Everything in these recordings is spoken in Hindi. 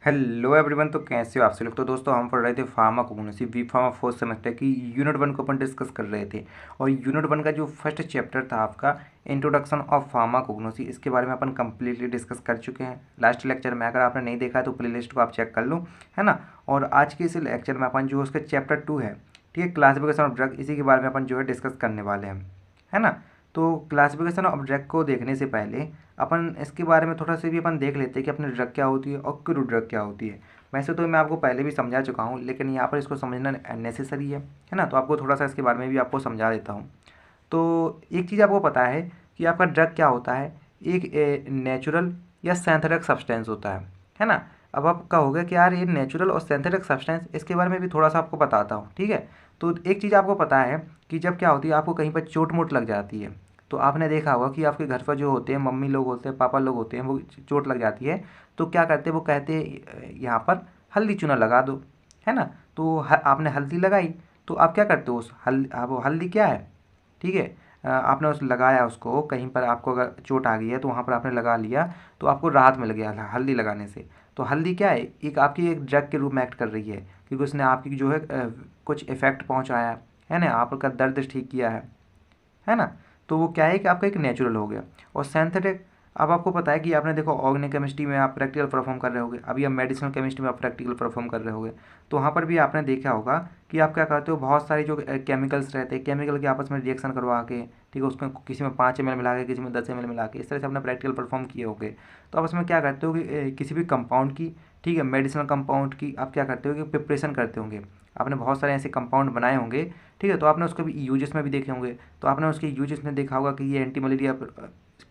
Hello everyone. तो कैसे हो आप सब लोग। तो दोस्तों हम पढ़ रहे थे pharmacognosy B pharma fourth semester की यूनिट 1 को अपन डिस्कस कर रहे थे। और यूनिट 1 का जो फर्स्ट चैप्टर था आपका इंट्रोडक्शन ऑफ फार्माकोग्नोसी, इसके बारे में अपन कंप्लीटली डिस्कस कर चुके हैं लास्ट लेक्चर में। अगर आपने नहीं देखा है तो प्लेलिस्ट को आप चेक कर लो, है ना। और आज के इस लेक्चर में अपन जो उसका चैप्टर 2 है, ठीक है, क्लासिफिकेशन ऑफ ड्रग, इसी के बारे में अपन जो है डिस्कस करने वाले हैं, है ना। तो क्लासिफिकेशन ऑफ ड्रग को देखने से पहले अपन इसके बारे में थोड़ा सा भी अपन देख लेते हैं कि अपनी ड्रग क्या होती है और क्रूड ड्रग क्या होती है। वैसे तो मैं आपको पहले भी समझा चुका हूँ, लेकिन यहाँ पर इसको समझना नेसेसरी है ना। तो आपको थोड़ा सा इसके बारे में भी आपको समझा देता हूँ। तो एक चीज़ आपको पता है कि आपका ड्रग क्या होता है, एक नेचुरल या सिंथेटिक सब्सटेंस होता है ना। अब आप कहोगे कि यार ये नेचुरल और सिंथेटिक सब्सटेंस, इसके बारे में भी थोड़ा सा आपको बताता हूँ, ठीक है। तो एक चीज़ आपको पता है कि जब क्या होती है, आपको कहीं पर चोट मोट लग जाती है, तो आपने देखा होगा कि आपके घर पर जो होते हैं मम्मी लोग होते हैं, पापा लोग होते हैं, वो चोट लग जाती है तो क्या करते हैं, वो कहते हैं यहाँ पर हल्दी चूना लगा दो, है ना। तो आपने हल्दी लगाई, तो आप क्या करते हो, उस वो हल्दी क्या है, ठीक है। आपने उस लगाया उसको कहीं पर, आपको अगर चोट आ गई है तो वहाँ पर आपने लगा लिया, तो आपको राहत मिल गया हल्दी लगाने से। तो हल्दी क्या है, एक आपकी एक ड्रग के रूप में एक्ट कर रही है, क्योंकि उसने आपकी जो है कुछ इफेक्ट पहुँचाया है ना, आपका दर्द ठीक किया है ना। तो वो क्या है कि आपका एक नेचुरल हो गया। और सिंथेटिक, अब आपको पता है कि आपने देखो ऑर्गेनिक केमिस्ट्री में आप प्रैक्टिकल परफॉर्म कर रहे होगे, अभी आप मेडिसिनल केमिस्ट्री में आप प्रैक्टिकल परफॉर्म कर रहे होगे, तो वहाँ पर भी आपने देखा होगा कि आप क्या करते हो, बहुत सारी जो केमिकल्स रहते हैं, केमिकल के आपस में रिएक्शन करवा के, ठीक है, उसमें किसी में 5 ml मिला के, किसी में 10 ml मिला के, इस तरह से आपने प्रैक्टिकल परफॉर्म किए होगे। तो आपस में क्या करते हो कि किसी भी कंपाउंड की, ठीक है, मेडिसिनल कंपाउंड की आप क्या करते हो कि प्रिपरेशन करते होंगे। आपने बहुत सारे ऐसे कंपाउंड बनाए होंगे, ठीक है, तो आपने उसको भी यूजेस में भी देखे होंगे। तो आपने उसके यूजेस में देखा होगा कि ये एंटी मलेरिया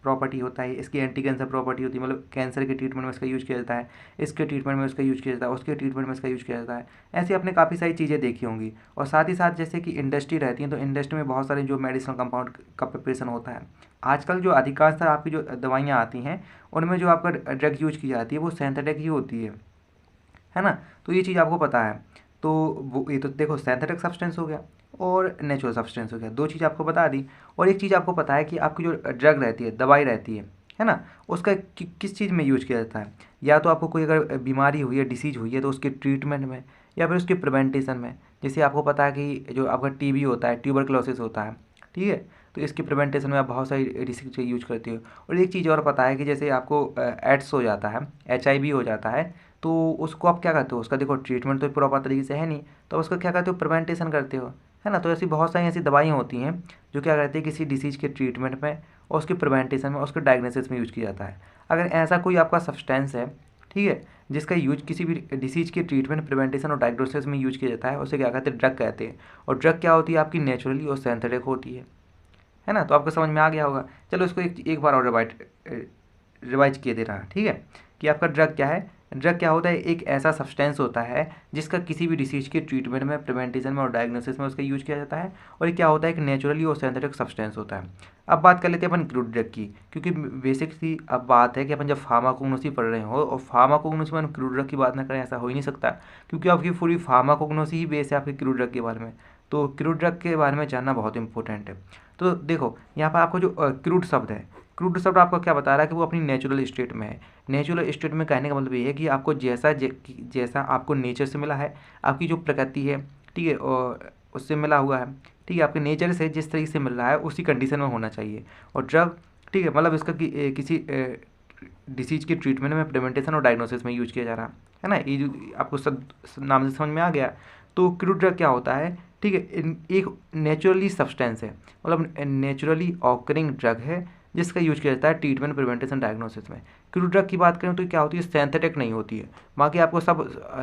प्रॉपर्टी होता है, इसकी एंटी कैंसर प्रॉपर्टी होती है, मतलब कैंसर के ट्रीटमेंट में इसका यूज किया जाता है, इसके ट्रीटमेंट में इसका यूज किया जाता है, उसके ट्रीटमेंट में इसका यूज किया जाता है। ऐसे आपने काफ़ी सारी चीज़ें देखी होंगी। और साथ ही साथ जैसे कि इंडस्ट्री रहती है, तो इंडस्ट्री में बहुत सारे जो मेडिसिनल कंपाउंड का प्रिपरेशन होता है। आजकल जो अधिकांशतः आपकी जो दवाइयाँ आती हैं, उनमें जो आपका ड्रग यूज की जाती है वो सिंथेटिक ही होती है ना। तो ये चीज़ आपको पता है। तो वो ये तो देखो सिंथेटिक सब्सटेंस हो गया और नेचुरल सब्सटेंस हो गया, दो चीज़ आपको बता दी। और एक चीज़ आपको पता है कि आपकी जो ड्रग रहती है, दवाई रहती है ना, उसका किस चीज़ में यूज किया जाता है। या तो आपको कोई अगर बीमारी हुई है, डिसीज हुई है, तो उसके ट्रीटमेंट में, या फिर उसके प्रिवेंटेशन में। जैसे आपको पता है कि जो आपका टीबी होता है, ट्यूबरक्लोसिस होता है, ठीक है, तो इसके प्रिवेंटेशन में आप बहुत सारी डिसीज का यूज करते हो। और एक चीज़ और पता है कि जैसे आपको एड्स हो जाता है, HIV हो जाता है, तो उसको आप क्या करते हो, उसका देखो ट्रीटमेंट तो प्रॉपर तरीके से है नहीं, तो उसका क्या करते हो, प्रिवेंटेशन करते हो, है ना। तो ऐसी बहुत सारी ऐसी दवाइयाँ होती हैं जो क्या करती है किसी डिसीज़ के ट्रीटमेंट में और उसके प्रिवेंटेशन में, उसके डायग्नोसिस में यूज किया जाता है। अगर ऐसा कोई आपका सब्सटेंस है, ठीक है, जिसका यूज किसी भी डिसीज के ट्रीटमेंट, प्रिवेंटेशन और डायग्नोसिस में यूज किया जाता है, उसे क्या कहते हैं, ड्रग कहते हैं। और ड्रग क्या होती है, आपकी नेचुरली और सिंथेटिक होती है ना। तो आपको समझ में आ गया होगा। चलो इसको एक बार और रिवाइज किए दे रहा है, ठीक है, कि आपका ड्रग क्या है। ड्रग क्या होता है, एक ऐसा सब्सटेंस होता है जिसका किसी भी डिसीज के ट्रीटमेंट में, प्रिवेंटेशन में और डायग्नोसिस में उसका यूज किया जाता है। और ये क्या होता है, एक नेचुरली और सिंथेटिक सब्सटेंस होता है। अब बात कर लेते हैं अपन क्रूड ड्रग की, क्योंकि बेसिक सी अब बात है कि अपन जब फार्माकोग्नोसी पढ़ रहे हो और फार्माकोग्नोसी में क्रूड ड्रग की बात ना करें, ऐसा हो ही नहीं सकता, क्योंकि आपकी पूरी फार्माकोग्नोसी ही बेस है आपकी क्रूड ड्रग के बारे में। तो क्रूड ड्रग के बारे में जानना बहुत इंपॉर्टेंट है। तो देखो यहाँ पर आपको जो क्रूड शब्द है, क्रूड शब्द आपको क्या बता रहा है कि वो अपनी नेचुरल स्टेट में है। नेचुरल स्टेट में कहने का मतलब ये है कि आपको जैसा आपको नेचर से मिला है, आपकी जो प्रकृति है, ठीक है, और उससे मिला हुआ है, ठीक है, आपके नेचर से जिस तरीके से मिल रहा है उसी कंडीशन में होना चाहिए। और ड्रग, ठीक है, मतलब इसका किसी डिसीज के ट्रीटमेंट में, प्रिवेंटेशन और डायग्नोसिस में यूज किया जा रहा है ना। ये जो आपको सब नाम से समझ में आ गया। तो क्रूड ड्रग क्या होता है, ठीक है, एक नेचुरली सब्सटेंस है, मतलब नेचुरली ऑकरिंग ड्रग है जिसका यूज किया जाता है ट्रीटमेंट, प्रिवेंटेशन, डायग्नोसिस में। क्रूड ड्रग की बात करें तो क्या होती है, सिंथेटिक नहीं होती है। बाकी आपको सब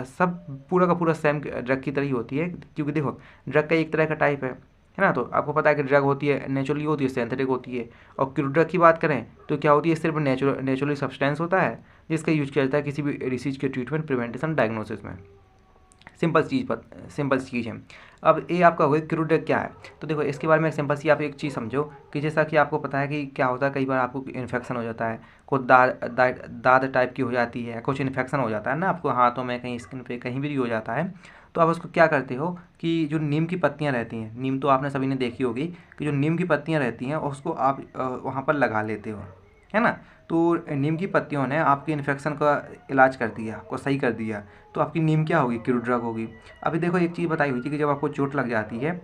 सब पूरा का पूरा सेम ड्रग की तरह ही होती है, क्योंकि देखो ड्रग का एक तरह का टाइप है ना। तो आपको पता है कि ड्रग होती है नेचुरली होती है, सिंथेटिक होती है। और क्रूड ड्रग की बात करें तो क्या होती है, सिर्फ नेचुरली सब्सटेंस होता है जिसका यूज किया जाता है किसी भी डिसीज के ट्रीटमेंट, प्रिवेंटेशन, डायग्नोसिस में। सिंपल चीज़ है। अब ये आपका हुआ क्रूड ड्रग क्या है। तो देखो इसके बारे में सिंपल सी आप एक चीज़ समझो कि जैसा कि आपको पता है कि क्या होता है, कई बार आपको इन्फेक्शन हो जाता है, कुछ दाद टाइप की हो जाती है, कुछ इन्फेक्शन हो जाता है ना, आपको हाथों में, कहीं स्किन पे, कहीं भी हो जाता है। तो आप उसको क्या करते हो कि जो नीम की पत्तियाँ रहती हैं, नीम तो आपने सभी ने देखी होगी कि जो नीम की पत्तियाँ रहती हैं उसको आप वहाँ पर लगा लेते हो, है ना। तो नीम की पत्तियों ने आपके इन्फेक्शन का इलाज कर दिया, आपको सही कर दिया, तो आपकी नीम क्या होगी, क्रूड ड्रग होगी। अभी देखो एक चीज़ बताई हुई थी कि जब आपको चोट लग जाती है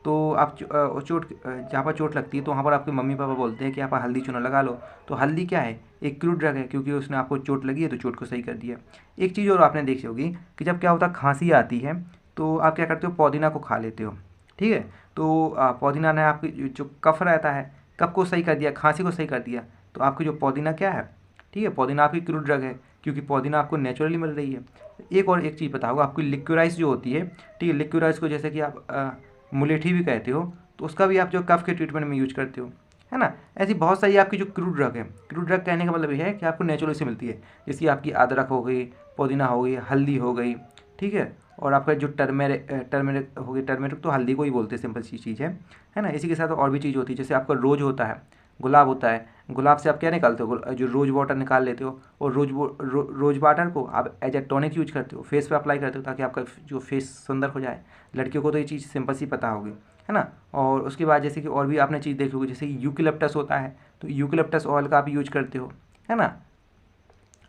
तो आप जहाँ पर चोट लगती है तो वहाँ पर आपके मम्मी पापा बोलते हैं कि आप हल्दी चूना लगा लो। तो हल्दी क्या है, एक क्रूड ड्रग है, क्योंकि उसने आपको चोट लगी है तो चोट को सही कर दिया। एक चीज़ और आपने देखी होगी कि जब क्या होता है, खांसी आती है तो आप क्या करते हो, पुदीना को खा लेते हो, ठीक है। तो पुदीना ने आपकी जो कफ रहता है, कफ को सही कर दिया, खांसी को सही कर दिया। तो आपकी जो पुदीना क्या है, ठीक है, पुदीना आपकी क्रूड ड्रग है, क्योंकि पुदीना आपको नेचुरली मिल रही है। एक चीज़ बताऊँगा आपकी, लिक्विराइज जो होती है, ठीक है, लिक्विराइज को जैसे कि आप मुलेठी भी कहते हो, तो उसका भी आप जो कफ के ट्रीटमेंट में यूज करते हो, है ना। ऐसी बहुत सारी आपकी जो क्रूड ड्रग है, क्रूड ड्रग कहने का मतलब ये है कि आपको नेचुरल से मिलती है, जैसे आपकी अदरक हो गई, पुदीना हो गई, हल्दी हो गई, ठीक है। और आपका जो टर्मेरिक हो गई, टर्मेरिक तो हल्दी को ही बोलते हैं, सिंपल सी चीज़ है ना। इसी के साथ और भी चीज़ होती है, जैसे आपका रोज होता है, गुलाब होता है, गुलाब से आप क्या निकालते हो, जो रोज वाटर निकाल लेते हो, और रोज वाटर को आप एज ए टॉनिक यूज करते हो, फेस पे अप्लाई करते हो, ताकि आपका जो फेस सुंदर हो जाए। लड़कियों को तो ये चीज़ सिंपल सी पता होगी, है ना। और उसके बाद जैसे कि और भी आपने चीज़ देखी होगी, जैसे यूकेलिप्टस होता है, तो यूकेलिप्टस ऑयल का आप यूज करते हो, है ना।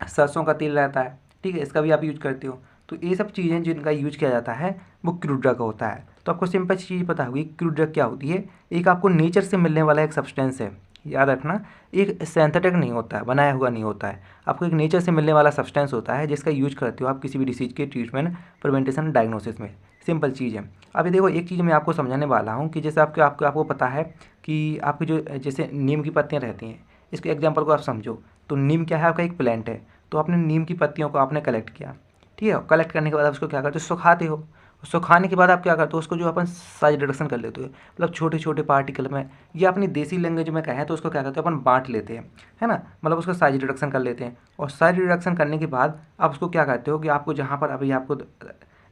सरसों का तेल रहता है, ठीक है, इसका भी आप यूज करते हो। तो ये सब चीज़ें जिनका यूज किया जाता है वो क्रूड ड्रग होता है। तो आपको सिंपल चीज़ पता होगी क्रूड ड्रग क्या होती है। एक आपको नेचर से मिलने वाला एक सब्सटेंस है, याद रखना, एक सिंथेटिक नहीं होता है, बनाया हुआ नहीं होता है, आपको एक नेचर से मिलने वाला सब्सटेंस होता है, जिसका यूज करते हो आप किसी भी डिसीज के ट्रीटमेंट, प्रिवेंटेशन, डायग्नोसिस में। सिंपल चीज़ है। अभी देखो एक चीज़ मैं आपको समझाने वाला हूँ कि जैसे आपको पता है कि आपकी जो जैसे नीम की पत्तियाँ रहती हैं, इसके एग्जाम्पल को आप समझो। तो नीम क्या है, आपका एक प्लांट है। तो आपने नीम की पत्तियों को आपने कलेक्ट किया, ठीक है। कलेक्ट करने के बाद आप उसको क्या करते हो, सुखाते हो। सुखाने के बाद आप क्या करते हो, उसको जो अपन साइज रिडक्शन कर लेते हो, मतलब छोटे छोटे पार्टिकल में, या अपनी देसी लैंग्वेज में कहें तो उसको क्या करते हैं, अपन बांट लेते हैं, है ना। मतलब उसका साइज रिडक्शन कर लेते हैं, और साइज रिडक्शन करने के बाद आप उसको क्या करते हो कि आपको जहाँ पर अभी आपको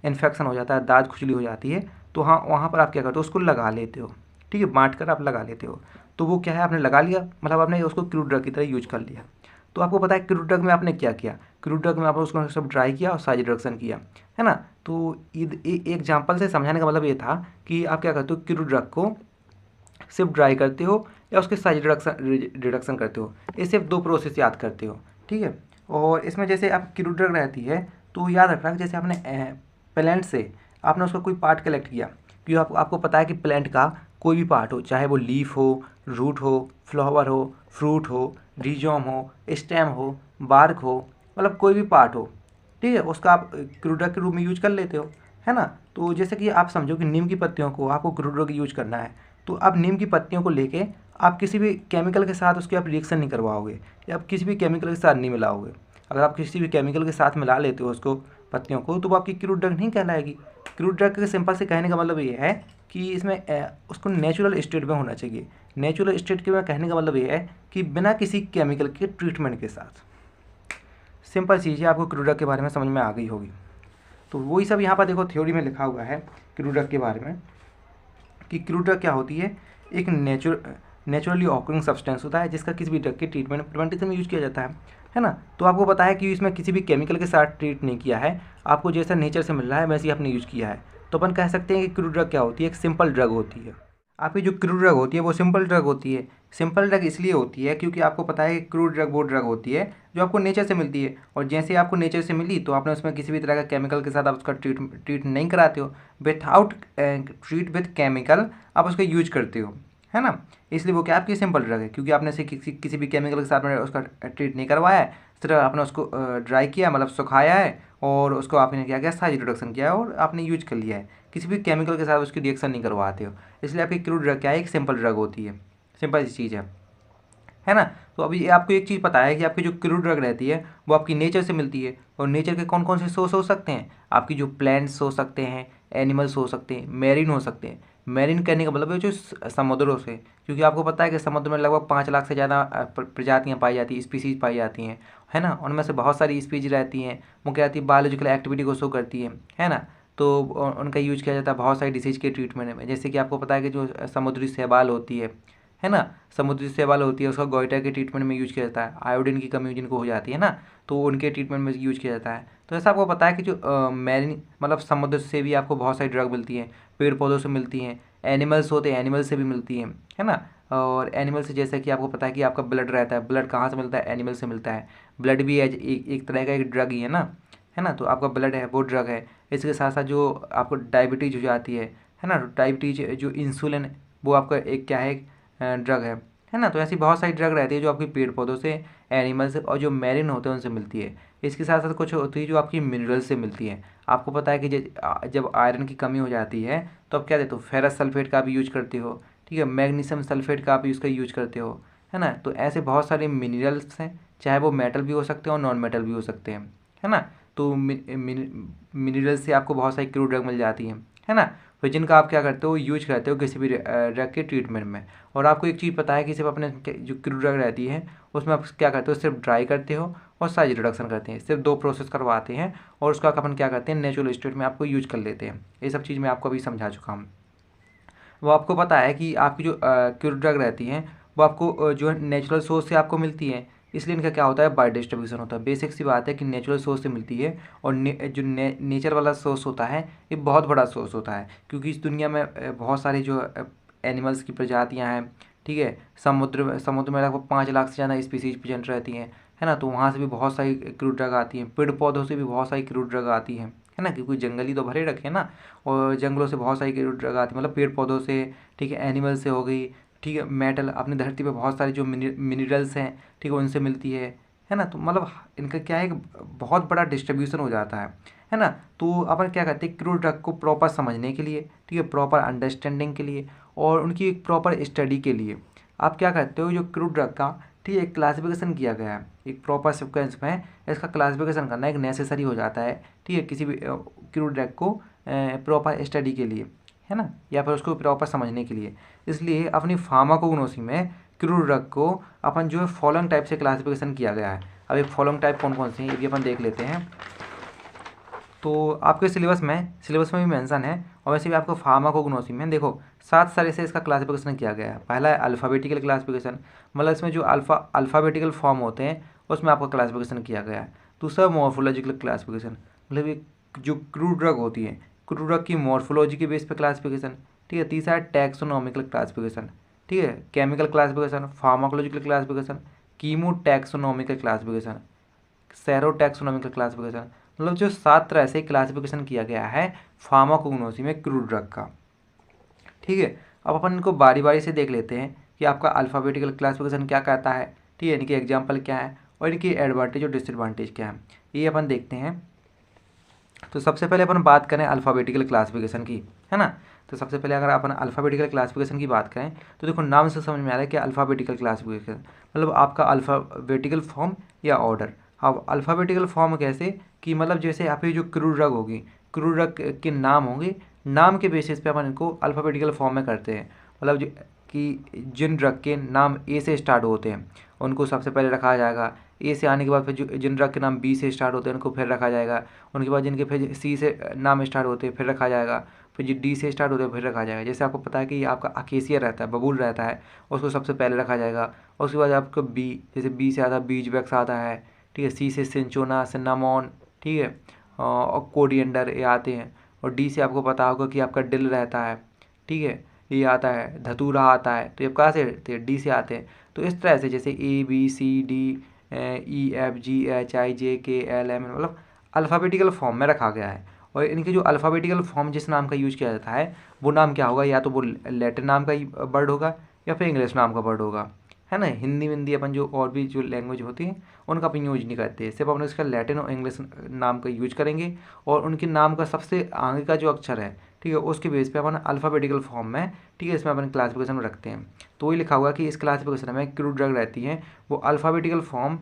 इन्फेक्शन हो जाता है, दाद खुजली हो जाती है, तो हाँ वहाँ पर आप क्या करते हो, उसको लगा लेते हो, ठीक है, बांट कर आप लगा लेते हो। तो वो क्या है, आपने लगा लिया, मतलब आपने उसको क्रूड ड्रग की तरह यूज कर लिया। तो आपको पता है क्रूड ड्रग में आपने क्या किया, क्रूड ड्रग में आपने उसको सब ड्राई किया और साइज रिडक्शन किया, है ना। तो एक एग्जाम्पल से समझाने का मतलब ये था कि आप क्या करते हो, क्रूड ड्रग को सिर्फ ड्राई करते हो या उसके साइज रिडक्शन करते हो। ये सिर्फ दो प्रोसेस याद करते हो, ठीक है। और इसमें जैसे आप क्रूड ड्रग रहती है तो याद रखना कि जैसे आपने प्लांट से आपने उसका कोई पार्ट कलेक्ट किया, क्योंकि आपको पता है कि प्लांट का कोई भी पार्ट हो, चाहे वो लीफ हो, रूट हो, फ्लावर हो, फ्रूट हो, रिजोम हो, स्टेम हो, बार्क हो, मतलब कोई भी पार्ट हो, ठीक है, उसका आप क्रूड ड्रग के रूप में यूज कर लेते हो, है ना। तो जैसे कि आप समझो कि नीम की पत्तियों को आपको क्रूड ड्रग यूज करना है, तो आप नीम की पत्तियों को लेके आप किसी भी केमिकल के साथ उसके आप रिएक्शन नहीं करवाओगे, या आप किसी भी केमिकल के साथ नहीं मिलाओगे। अगर आप किसी भी केमिकल के साथ मिला लेते हो उसको, पत्तियों को, तो वो आपकी क्रूड ड्रग नहीं कहलाएगी। क्रूड ड्रग के सिंपल से कहने का मतलब ये है कि इसमें उसको नेचुरल स्टेट में होना चाहिए। नेचुरल स्टेट के में कहने का मतलब ये है कि बिना किसी केमिकल के ट्रीटमेंट के साथ। सिंपल चीज़ है, आपको क्रूड ड्रग के बारे में समझ में आ गई होगी। तो वही सब यहाँ पर देखो थ्योरी में लिखा हुआ है क्रूड ड्रग के बारे में, कि क्रूड ड्रग क्या होती है, एक नेचुरली ऑकरिंग सब्सटेंस होता है, जिसका किसी भी ड्रग के ट्रीटमेंट प्रिवेंटेशन में यूज किया जाता है ना। तो आपको पता है कि इसमें किसी भी केमिकल के साथ ट्रीट नहीं किया है, आपको जैसा नेचर से मिल रहा है वैसे ही आपने यूज किया है। तो अपन कह सकते हैं कि क्रूड ड्रग क्या होती है, एक सिंपल ड्रग होती है। आपकी जो क्रूड ड्रग होती है वो सिंपल ड्रग होती है। सिंपल ड्रग इसलिए होती है क्योंकि आपको पता है कि क्रूड ड्रग वो ड्रग होती है जो आपको नेचर से मिलती है, और जैसे आपको नेचर से मिली तो आपने उसमें किसी भी तरह का केमिकल के साथ आप उसका ट्रीट नहीं कराते हो, विथआउट ट्रीट विथ केमिकल आप उसका यूज करते हो, है ना। इसलिए वो क्या आपकी सिंपल ड्रग है, क्योंकि आपने से किसी भी केमिकल के साथ में उसका ट्रीट नहीं करवाया है, सिर्फ आपने उसको ड्राई किया, मतलब सुखाया है, और उसको आपने क्या किया, साइज रिडक्शन किया है और आपने यूज कर लिया है, किसी भी केमिकल के साथ उसकी रिएक्शन नहीं करवाते हो। इसलिए आपकी क्रूड ड्रग क्या है, एक सिंपल ड्रग होती है, सिंपल सी चीज़ है ना। तो अभी ये आपको एक चीज़ पता है कि आपकी जो क्रूड ड्रग रहती है वो आपकी नेचर से मिलती है, और नेचर के कौन कौन से सोर्स हो सकते हैं, आपकी जो प्लांट्स हो सकते हैं, एनिमल्स हो सकते हैं, मेरीन हो सकते हैं। मेरीन कहने का मतलब है जो समुद्रों से, क्योंकि आपको पता है कि समुद्र में लगभग 5 लाख से ज़्यादा प्रजातियाँ पाई जाती हैं, स्पीसीज पाई जाती हैं, है ना। उनमें से बहुत सारी स्पीसीज रहती हैं, वो क्या रहती है, बायोलॉजिकल एक्टिविटी को शो करती है ना। तो उनका यूज किया जाता है बहुत सारी डिसीज के ट्रीटमेंट में। जैसे कि आपको पता है कि जो समुद्री शैवाल होती है ना, समुद्री शैवाल होती है, उसका गोइटर के ट्रीटमेंट में यूज किया जाता है। आयोडीन की कमी जिनको हो जाती है ना, तो उनके ट्रीटमेंट में यूज किया जाता है। तो ऐसा आपको पता है कि जो मैरीन मतलब समुद्र से भी आपको बहुत सारी ड्रग मिलती हैं, पेड़ पौधों से मिलती हैं, एनिमल्स होते हैं एनिमल्स से भी मिलती हैं, है ना। और एनिमल से जैसे कि आपको पता है कि आपका ब्लड रहता है, ब्लड कहाँ से मिलता है, एनिमल से मिलता है। ब्लड भी एज एक तरह का एक ड्रग ही है ना। तो आपका ब्लड है वो ड्रग है। इसके साथ साथ जो आपको डायबिटीज हो जाती है ना, डायबिटीज जो इंसुलिन, वो आपका एक क्या है, ड्रग है ना। तो ऐसी बहुत सारी ड्रग रहती है जो आपकी पेड़ पौधों से, एनिमल से और जो मैरिन होते हैं उनसे मिलती है। इसके साथ साथ कुछ होती है जो आपकी मिनरल से मिलती है। आपको पता है कि जब आयरन की कमी हो जाती है तो आप क्या देते हो, फेरस सल्फेट का भी यूज करते हो, ठीक है, मैग्नीशियम सल्फेट का भी उसका यूज करते हो, है ना। तो ऐसे बहुत सारे मिनरल्स हैं, चाहे वो मेटल भी हो सकते हैं और नॉन मेटल भी हो सकते हैं, है ना। तो मिनरल से आपको बहुत सारी क्रूड ड्रग मिल जाती है ना। फिर जिनका आप क्या करते हो, यूज करते हो किसी भी ड्रग के ट्रीटमेंट में। और आपको एक चीज़ पता है कि सिर्फ अपने जो क्रूड ड्रग रहती है उसमें आप क्या करते हो, सिर्फ ड्राई करते हो और साइज रिडक्शन करते हैं, सिर्फ 2 प्रोसेस करवाते हैं और उसका अपन क्या करते हैं, नेचुरल स्टेट में आपको यूज कर लेते हैं। ये सब चीज़ मैं आपको अभी समझा चुका हूँ। वो आपको पता है कि आपकी जो क्यूर ड्रग रहती हैं वो आपको जो है नेचुरल सोर्स से आपको मिलती है, इसलिए इनका क्या होता है, बायो डिस्ट्रीब्यूशन होता है। बेसिक सी बात है कि नेचुरल सोर्स से मिलती है और जो नेचर वाला सोर्स होता है ये बहुत बड़ा सोर्स होता है, क्योंकि इस दुनिया में बहुत सारी जो एनिमल्स की प्रजातियाँ हैं, ठीक है, समुद्र में लगभग 5 लाख से ज़्यादा स्पीसीज प्रेजेंट रहती हैं, है ना। तो वहाँ से भी बहुत सारी क्रूड ड्रग आती हैं, पेड़ पौधों से भी बहुत सारी क्रूड ड्रग आती हैं, है ना, क्योंकि जंगल ही तो भरे रखे हैं ना। और जंगलों से बहुत सारी क्रूड ड्रग आती है, मतलब पेड़ पौधों से, ठीक है, एनिमल से हो गई, ठीक है, मेटल अपनी धरती पे बहुत सारे जो मिनरल्स हैं, ठीक है, उनसे मिलती है ना। तो मतलब इनका क्या है, एक बहुत बड़ा डिस्ट्रीब्यूशन हो जाता है ना। तो अपन क्या करते हैं, क्रूड ड्रग को प्रॉपर समझने के लिए, ठीक है, प्रॉपर अंडरस्टैंडिंग के लिए और उनकी एक प्रॉपर स्टडी के लिए आप क्या करते हो, जो क्रूड ड्रग का, ठीक है, एक क्लासिफिकेशन किया गया है, एक प्रॉपर सिक्वेंस में इसका क्लासिफिकेशन करना एक नेसेसरी हो जाता है, ठीक है, किसी भी क्रूड ड्रग को प्रॉपर स्टडी के लिए, है ना, या फिर उसको प्रॉपर समझने के लिए। इसलिए अपनी फार्माकोग्नोसी में क्रूड ड्रग को अपन जो है फॉलोइंग टाइप से क्लासिफिकेशन किया गया है। अब ये फॉलोइंग टाइप कौन कौन से हैं ये भी अपन देख लेते हैं। तो आपके सिलेबस में भी मेंशन है, और वैसे भी आपको फार्माकोग्नोसी में देखो 7 तरह से इसका क्लासिफिकेशन किया गया है। पहला है अल्फ़ाबेटिकल क्लासिफिकेशन, मतलब इसमें जो अल्फ़ाबेटिकल फॉर्म होते हैं उसमें आपका क्लासिफिकेशन किया गया है। दूसरा मॉर्फोलॉजिकल क्लासिफिकेशन, मतलब ये जो क्रूड ड्रग होती है, क्रूड ड्रग की मॉर्फोलॉजी के बेस पे क्लासिफिकेशन, ठीक है। तीसरा है टैक्सोनॉमिकल क्लासिफिकेशन, ठीक है, chemical classification, pharmacological classification, chemo taxonomical classification, serotaxonomical classification. मतलब जो 7 तरह से क्लासिफिकेशन किया गया है फार्माकोग्नोसी में क्रूड ड्रग का, ठीक है। अब अपन इनको बारी बारी से देख लेते हैं कि आपका अल्फ़ाबेटिकल क्लासिफिकेशन क्या कहता है, ठीक है, इनके एग्जाम्पल क्या है और इनकी एडवांटेज और डिसएडवांटेज क्या है, ये अपन देखते हैं। तो सबसे पहले अपन बात करें अल्फ़ाबेटिकल क्लासिफिकेशन की, है ना। तो सबसे पहले अगर अपन अल्फ़ाबेटिकल क्लासिफिकेशन की बात करें तो देखो नाम से समझ में आ रहा है कि अल्फ़ाबेटिकल क्लासिफिकेशन मतलब आपका अल्फ़ाबेटिकल फॉर्म या ऑर्डर। अब अल्फ़ाबेटिकल फॉर्म कैसे, कि मतलब जैसे आपकी जो क्रूड ड्रग होगी, क्रूड ड्रग के नाम होंगे, नाम के बेसिस पे अपन इनको अल्फ़ाबेटिकल फॉर्म में करते हैं। मतलब जो कि जिन ड्रग के नाम ए से स्टार्ट होते हैं उनको सबसे पहले रखा जाएगा, ए से आने के बाद फिर जो जिन ड्रग के नाम बी से स्टार्ट होते हैं उनको फिर रखा जाएगा, उनके बाद जिनके फिर सी से नाम स्टार्ट होते हैं फिर रखा जाएगा, फिर जो डी से स्टार्ट होते हैं फिर रखा जाएगा। जैसे आपको पता है कि आपका अकेसिया रहता है, बबूल रहता है, उसको सबसे पहले रखा जाएगा। उसके बाद आपको बी, जैसे बी से आता है बीज वैक्स आता है, ठीक है, सी से सिंचोना, सिन्नामॉन, ठीक है, और कोरिएंडर ये आते हैं। और डी से आपको पता होगा कि आपका डिल रहता है, ठीक है, ये आता है, धतूरा आता है। तो ये कहाँ से आते हैं, डी से आते हैं। तो इस तरह से जैसे A B C D E F G H I J K L M, मतलब अल्फ़ाबेटिकल फॉर्म में रखा गया है। और इनके जो अल्फ़ाबेटिकल फॉर्म जिस नाम का यूज किया जाता है वो नाम क्या होगा, या तो वो लैटिन नाम का ही वर्ड होगा या फिर इंग्लिश नाम का वर्ड होगा, है ना। हिंदी विंदी अपन जो और भी जो लैंग्वेज होती हैं उनका अपन यूज नहीं करते, सिर्फ अपन इसका लैटिन और इंग्लिश नाम का यूज करेंगे। और उनके नाम का सबसे आगे का जो अक्षर है, ठीक है, उसके बेस पे अपन अल्फ़ाबेटिकल फॉर्म में, ठीक है, इसमें अपन क्लासिफिकेशन में रखते हैं। तो ये लिखा हुआ कि इस क्लासिफिकेशन में क्रूड ड्रग रहती हैं वो अल्फ़ाबेटिकल फॉर्म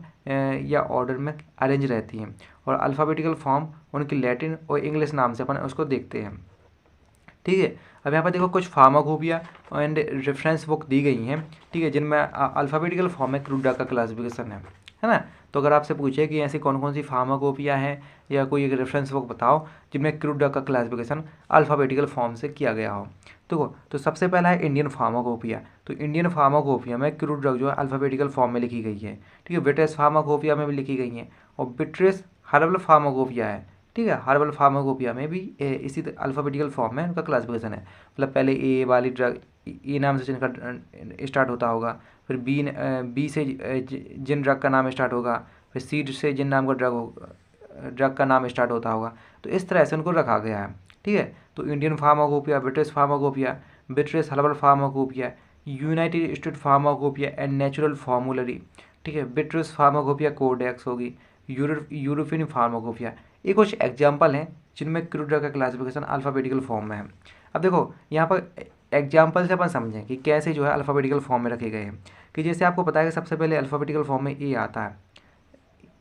या ऑर्डर में अरेंज रहती हैं, और अल्फ़ाबेटिकल फॉर्म उनकी लैटिन और इंग्लिश नाम से अपन उसको देखते हैं, ठीक है। अब यहाँ पर देखो कुछ फार्माकोपिया एंड रेफरेंस बुक दी गई हैं, ठीक है, जिनमें अल्फ़ाबेटिकल फॉर्म में क्रूड ड्रग का क्लासिफिकेशन है ना। तो अगर आपसे पूछे कि ऐसी कौन कौन सी फार्माकोपिया हैं या कोई एक रेफरेंस बुक बताओ जिनमें क्रूड ड्रग का क्लासिफिकेशन अल्फ़ाबेटिकल फॉर्म से किया गया हो, तो सबसे पहला है इंडियन फार्माकोपिया। तो इंडियन फार्माकोपिया में क्रूड ड्रग जो है अल्फ़ाबेटिकल फॉर्म में लिखी गई है, ठीक है। ब्रिटिश फार्माकोपिया में भी लिखी गई है, और ब्रिटिश हर्बल फार्माकोपिया है, ठीक है। हर्बल फार्माकोपिया में भी इसी अल्फ़ाबेटिकल फॉर्म में उनका क्लासिफिकेशन है। मतलब पहले ए वाली ड्रग ए नाम से जिनका स्टार्ट होता होगा, फिर बी से जिन ड्रग का नाम स्टार्ट होगा, फिर सी से जिन नाम का ड्रग का नाम स्टार्ट होता होगा। तो इस तरह से उनको रखा गया है। ठीक है। तो Indian pharmacopoeia, British pharmacopoeia, British herbal pharmacopoeia, United state pharmacopoeia and natural फार्मूलरी। ठीक है। ब्रिटिश फार्माकोपिया कोडेक्स होगी, यूरोपियन फार्माकोपिया। ये कुछ एग्जाम्पल हैं जिनमें क्रूड ड्रग का क्लासिफिकेशन अल्फ़ाबेटिकल फॉर्म में है। अब देखो यहाँ पर एग्जाम्पल से अपन समझें कि कैसे जो है अल्फ़ाबेटिकल फॉर्म में रखे गए हैं। कि जैसे आपको पता है कि सबसे पहले अल्फ़ाबेटिकल फॉर्म में ए आता है।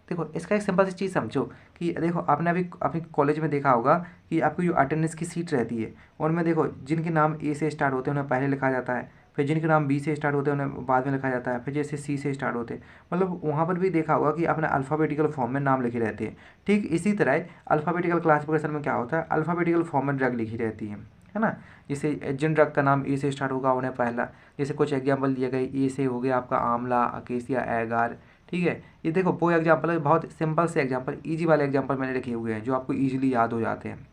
देखो इसका एक सिंपल सी चीज़ समझो कि देखो आपने अभी अपने कॉलेज में देखा होगा कि आपकी जो अटेंडेंस की सीट रहती है उनमें देखो जिनके नाम ए से स्टार्ट होते हैं उन्हें पहले लिखा जाता है, फिर जिनके नाम बी से स्टार्ट होते हैं उन्हें बाद में लिखा जाता है, फिर जैसे सी से स्टार्ट होते हैं, मतलब वहाँ पर भी देखा होगा कि अपने अल्फ़ाबेटिकल फॉर्म में नाम लिखे रहते हैं। ठीक इसी तरह अल्फ़ाबेटिकल क्लासिफिकेशन में क्या होता है, अल्फ़ाबेटिकल फॉर्म में ड्रग लिखी रहती है ना। जैसे जिन ड्रग का नाम ए से स्टार्ट होगा उन्हें पहला, जैसे कुछ एग्जाम्पल दिए गए, ए से हो गया आपका आंवला, अकेसिया, एगार। ठीक है। ये देखो वो एग्जाम्पल है, बहुत सिंपल से एग्जाम्पल, इजी वाले एग्जाम्पल मैंने लिखे हुए हैं जो आपको इजीली याद हो जाते हैं,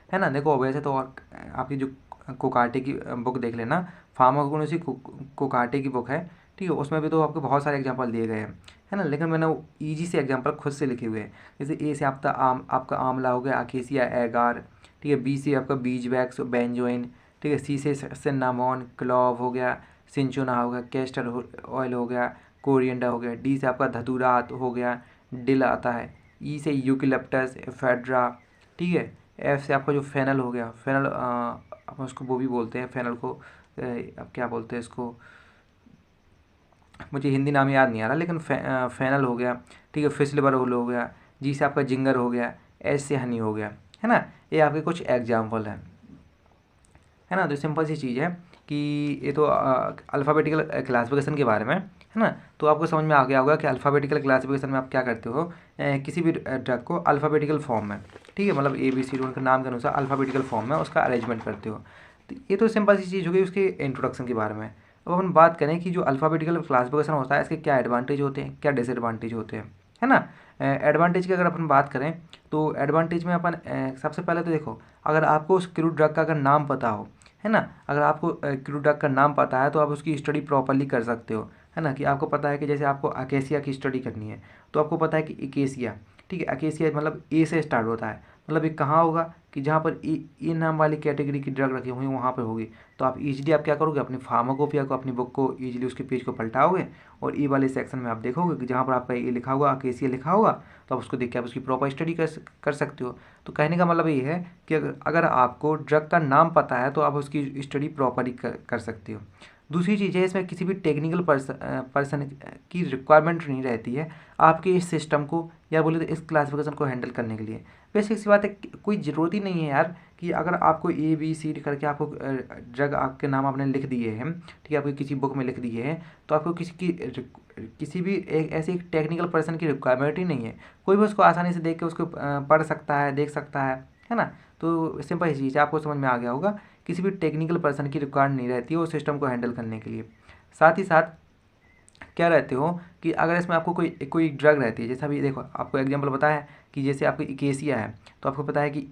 है ना। देखो वैसे तो और आपकी जो कोकाटे की बुक देख लेना, फार्माकोग्नोसी कोकाटे की बुक है, ठीक है, उसमें भी तो आपको बहुत सारे एग्जांपल दिए गए हैं, है ना। लेकिन मैंने वो ईजी से एग्जांपल खुद से लिखे हुए हैं। जैसे ए से आपका आंवला हो गया, अकेसिया, एगार। ठीक है। बी से आपका बीज वैक्स, बेंजोइन। ठीक है। सी से सिन्नामोन, क्लोव हो गया, सिंचोना हो गया, कैस्टर ऑयल हो गया, कोरिएंडर हो गया। डी से आपका धतूरा हो गया, डिल आता है। ई से यूकेलिप्टस, एफेड्रा। ठीक है। एफ से आपका जो फेनल हो गया, फेनल अपन उसको वो भी बोलते हैं फेनल को, अब क्या बोलते हैं इसको, मुझे हिंदी नाम याद नहीं आ रहा, लेकिन फेनल हो गया। ठीक है। फिश लिवर हो गया। जी से आपका जिंगर हो गया, एस से हनी हो गया, है ना। ये आपके कुछ एग्जाम्पल हैं, है ना। तो सिंपल सी चीज़ है कि ये तो अल्फ़ाबेटिकल क्लासिफिकेशन के बारे में, है ना। तो आपको समझ में आ गया होगा कि अल्फ़ाबेटिकल क्लासिफिकेशन में आप क्या करते हो, किसी भी ड्रग को अल्फ़ाबेटिकल फॉर्म में, ठीक है, मतलब ए बी सी उनके नाम के अनुसार अल्फ़ाबेटिकल फॉर्म में उसका अरेंजमेंट करते हो। तो ये तो सिंपल सी चीज़ हो गई उसके इंट्रोडक्शन के बारे में। अब अपन बात करें कि जो अल्फ़ाबेटिकल क्लासिफिकेशन होता है इसके क्या एडवांटेज होते हैं, क्या डिसएडवांटेज होते हैं, है ना। एडवांटेज की अगर अपन बात करें तो एडवांटेज में अपन सबसे पहले तो देखो, अगर आपको उस क्रूड ड्रग का अगर नाम पता हो, है ना, अगर आपको क्रूड ड्रग का नाम पता है तो आप उसकी स्टडी प्रॉपरली कर सकते हो, है ना। कि आपको पता है कि जैसे आपको अकेसिया की स्टडी करनी है तो आपको पता है कि इकेसिया, ठीक है, अकेसिया मतलब ए से स्टार्ट होता है, मतलब ये कहाँ होगा कि जहाँ पर ए नाम वाली कैटेगरी की ड्रग रखी हुई वहाँ पर होगी। तो आप इजीली आप क्या करोगे, अपनी फार्माकोपिया को, अपनी बुक को इजीली उसके पेज को पलटाओगे और ई वाले सेक्शन में आप देखोगे कि जहाँ पर आपका ए लिखा होगा, अकेसिया लिखा होगा, तो आप उसको देख के आप उसकी प्रॉपर स्टडी कर सकते हो। तो कहने का मतलब ये है कि अगर आपको ड्रग का नाम पता है तो आप उसकी स्टडी प्रॉपरली कर सकते हो। दूसरी चीज़ है, इसमें किसी भी टेक्निकल पर्सन की रिक्वायरमेंट नहीं रहती है आपके इस सिस्टम को या बोले तो इस क्लासिफिकेशन को हैंडल करने के लिए। बेसिक सी बात है, कोई ज़रूरत ही नहीं है यार कि अगर आपको ए बी सी डी करके आपको ड्रग आपके नाम आपने लिख दिए हैं, ठीक है, आपको किसी बुक में लिख दिए हैं, तो आपको किसी भी एक ऐसे एक टेक्निकल पर्सन की रिक्वायरमेंट ही नहीं है। कोई भी उसको आसानी से देख के उसको पढ़ सकता है, देख सकता है ना। तो सिंपल ही चीज़ है, आपको समझ में आ गया होगा, किसी भी टेक्निकल पर्सन की रिक्वायरमेंट नहीं रहती है उस सिस्टम को हैंडल करने के लिए। साथ ही साथ क्या रहते हो कि अगर इसमें आपको कोई ड्रग रहती है, जैसा अभी देखो आपको एग्जांपल बताया कि जैसे आपको इकेसिया है तो आपको पता है कि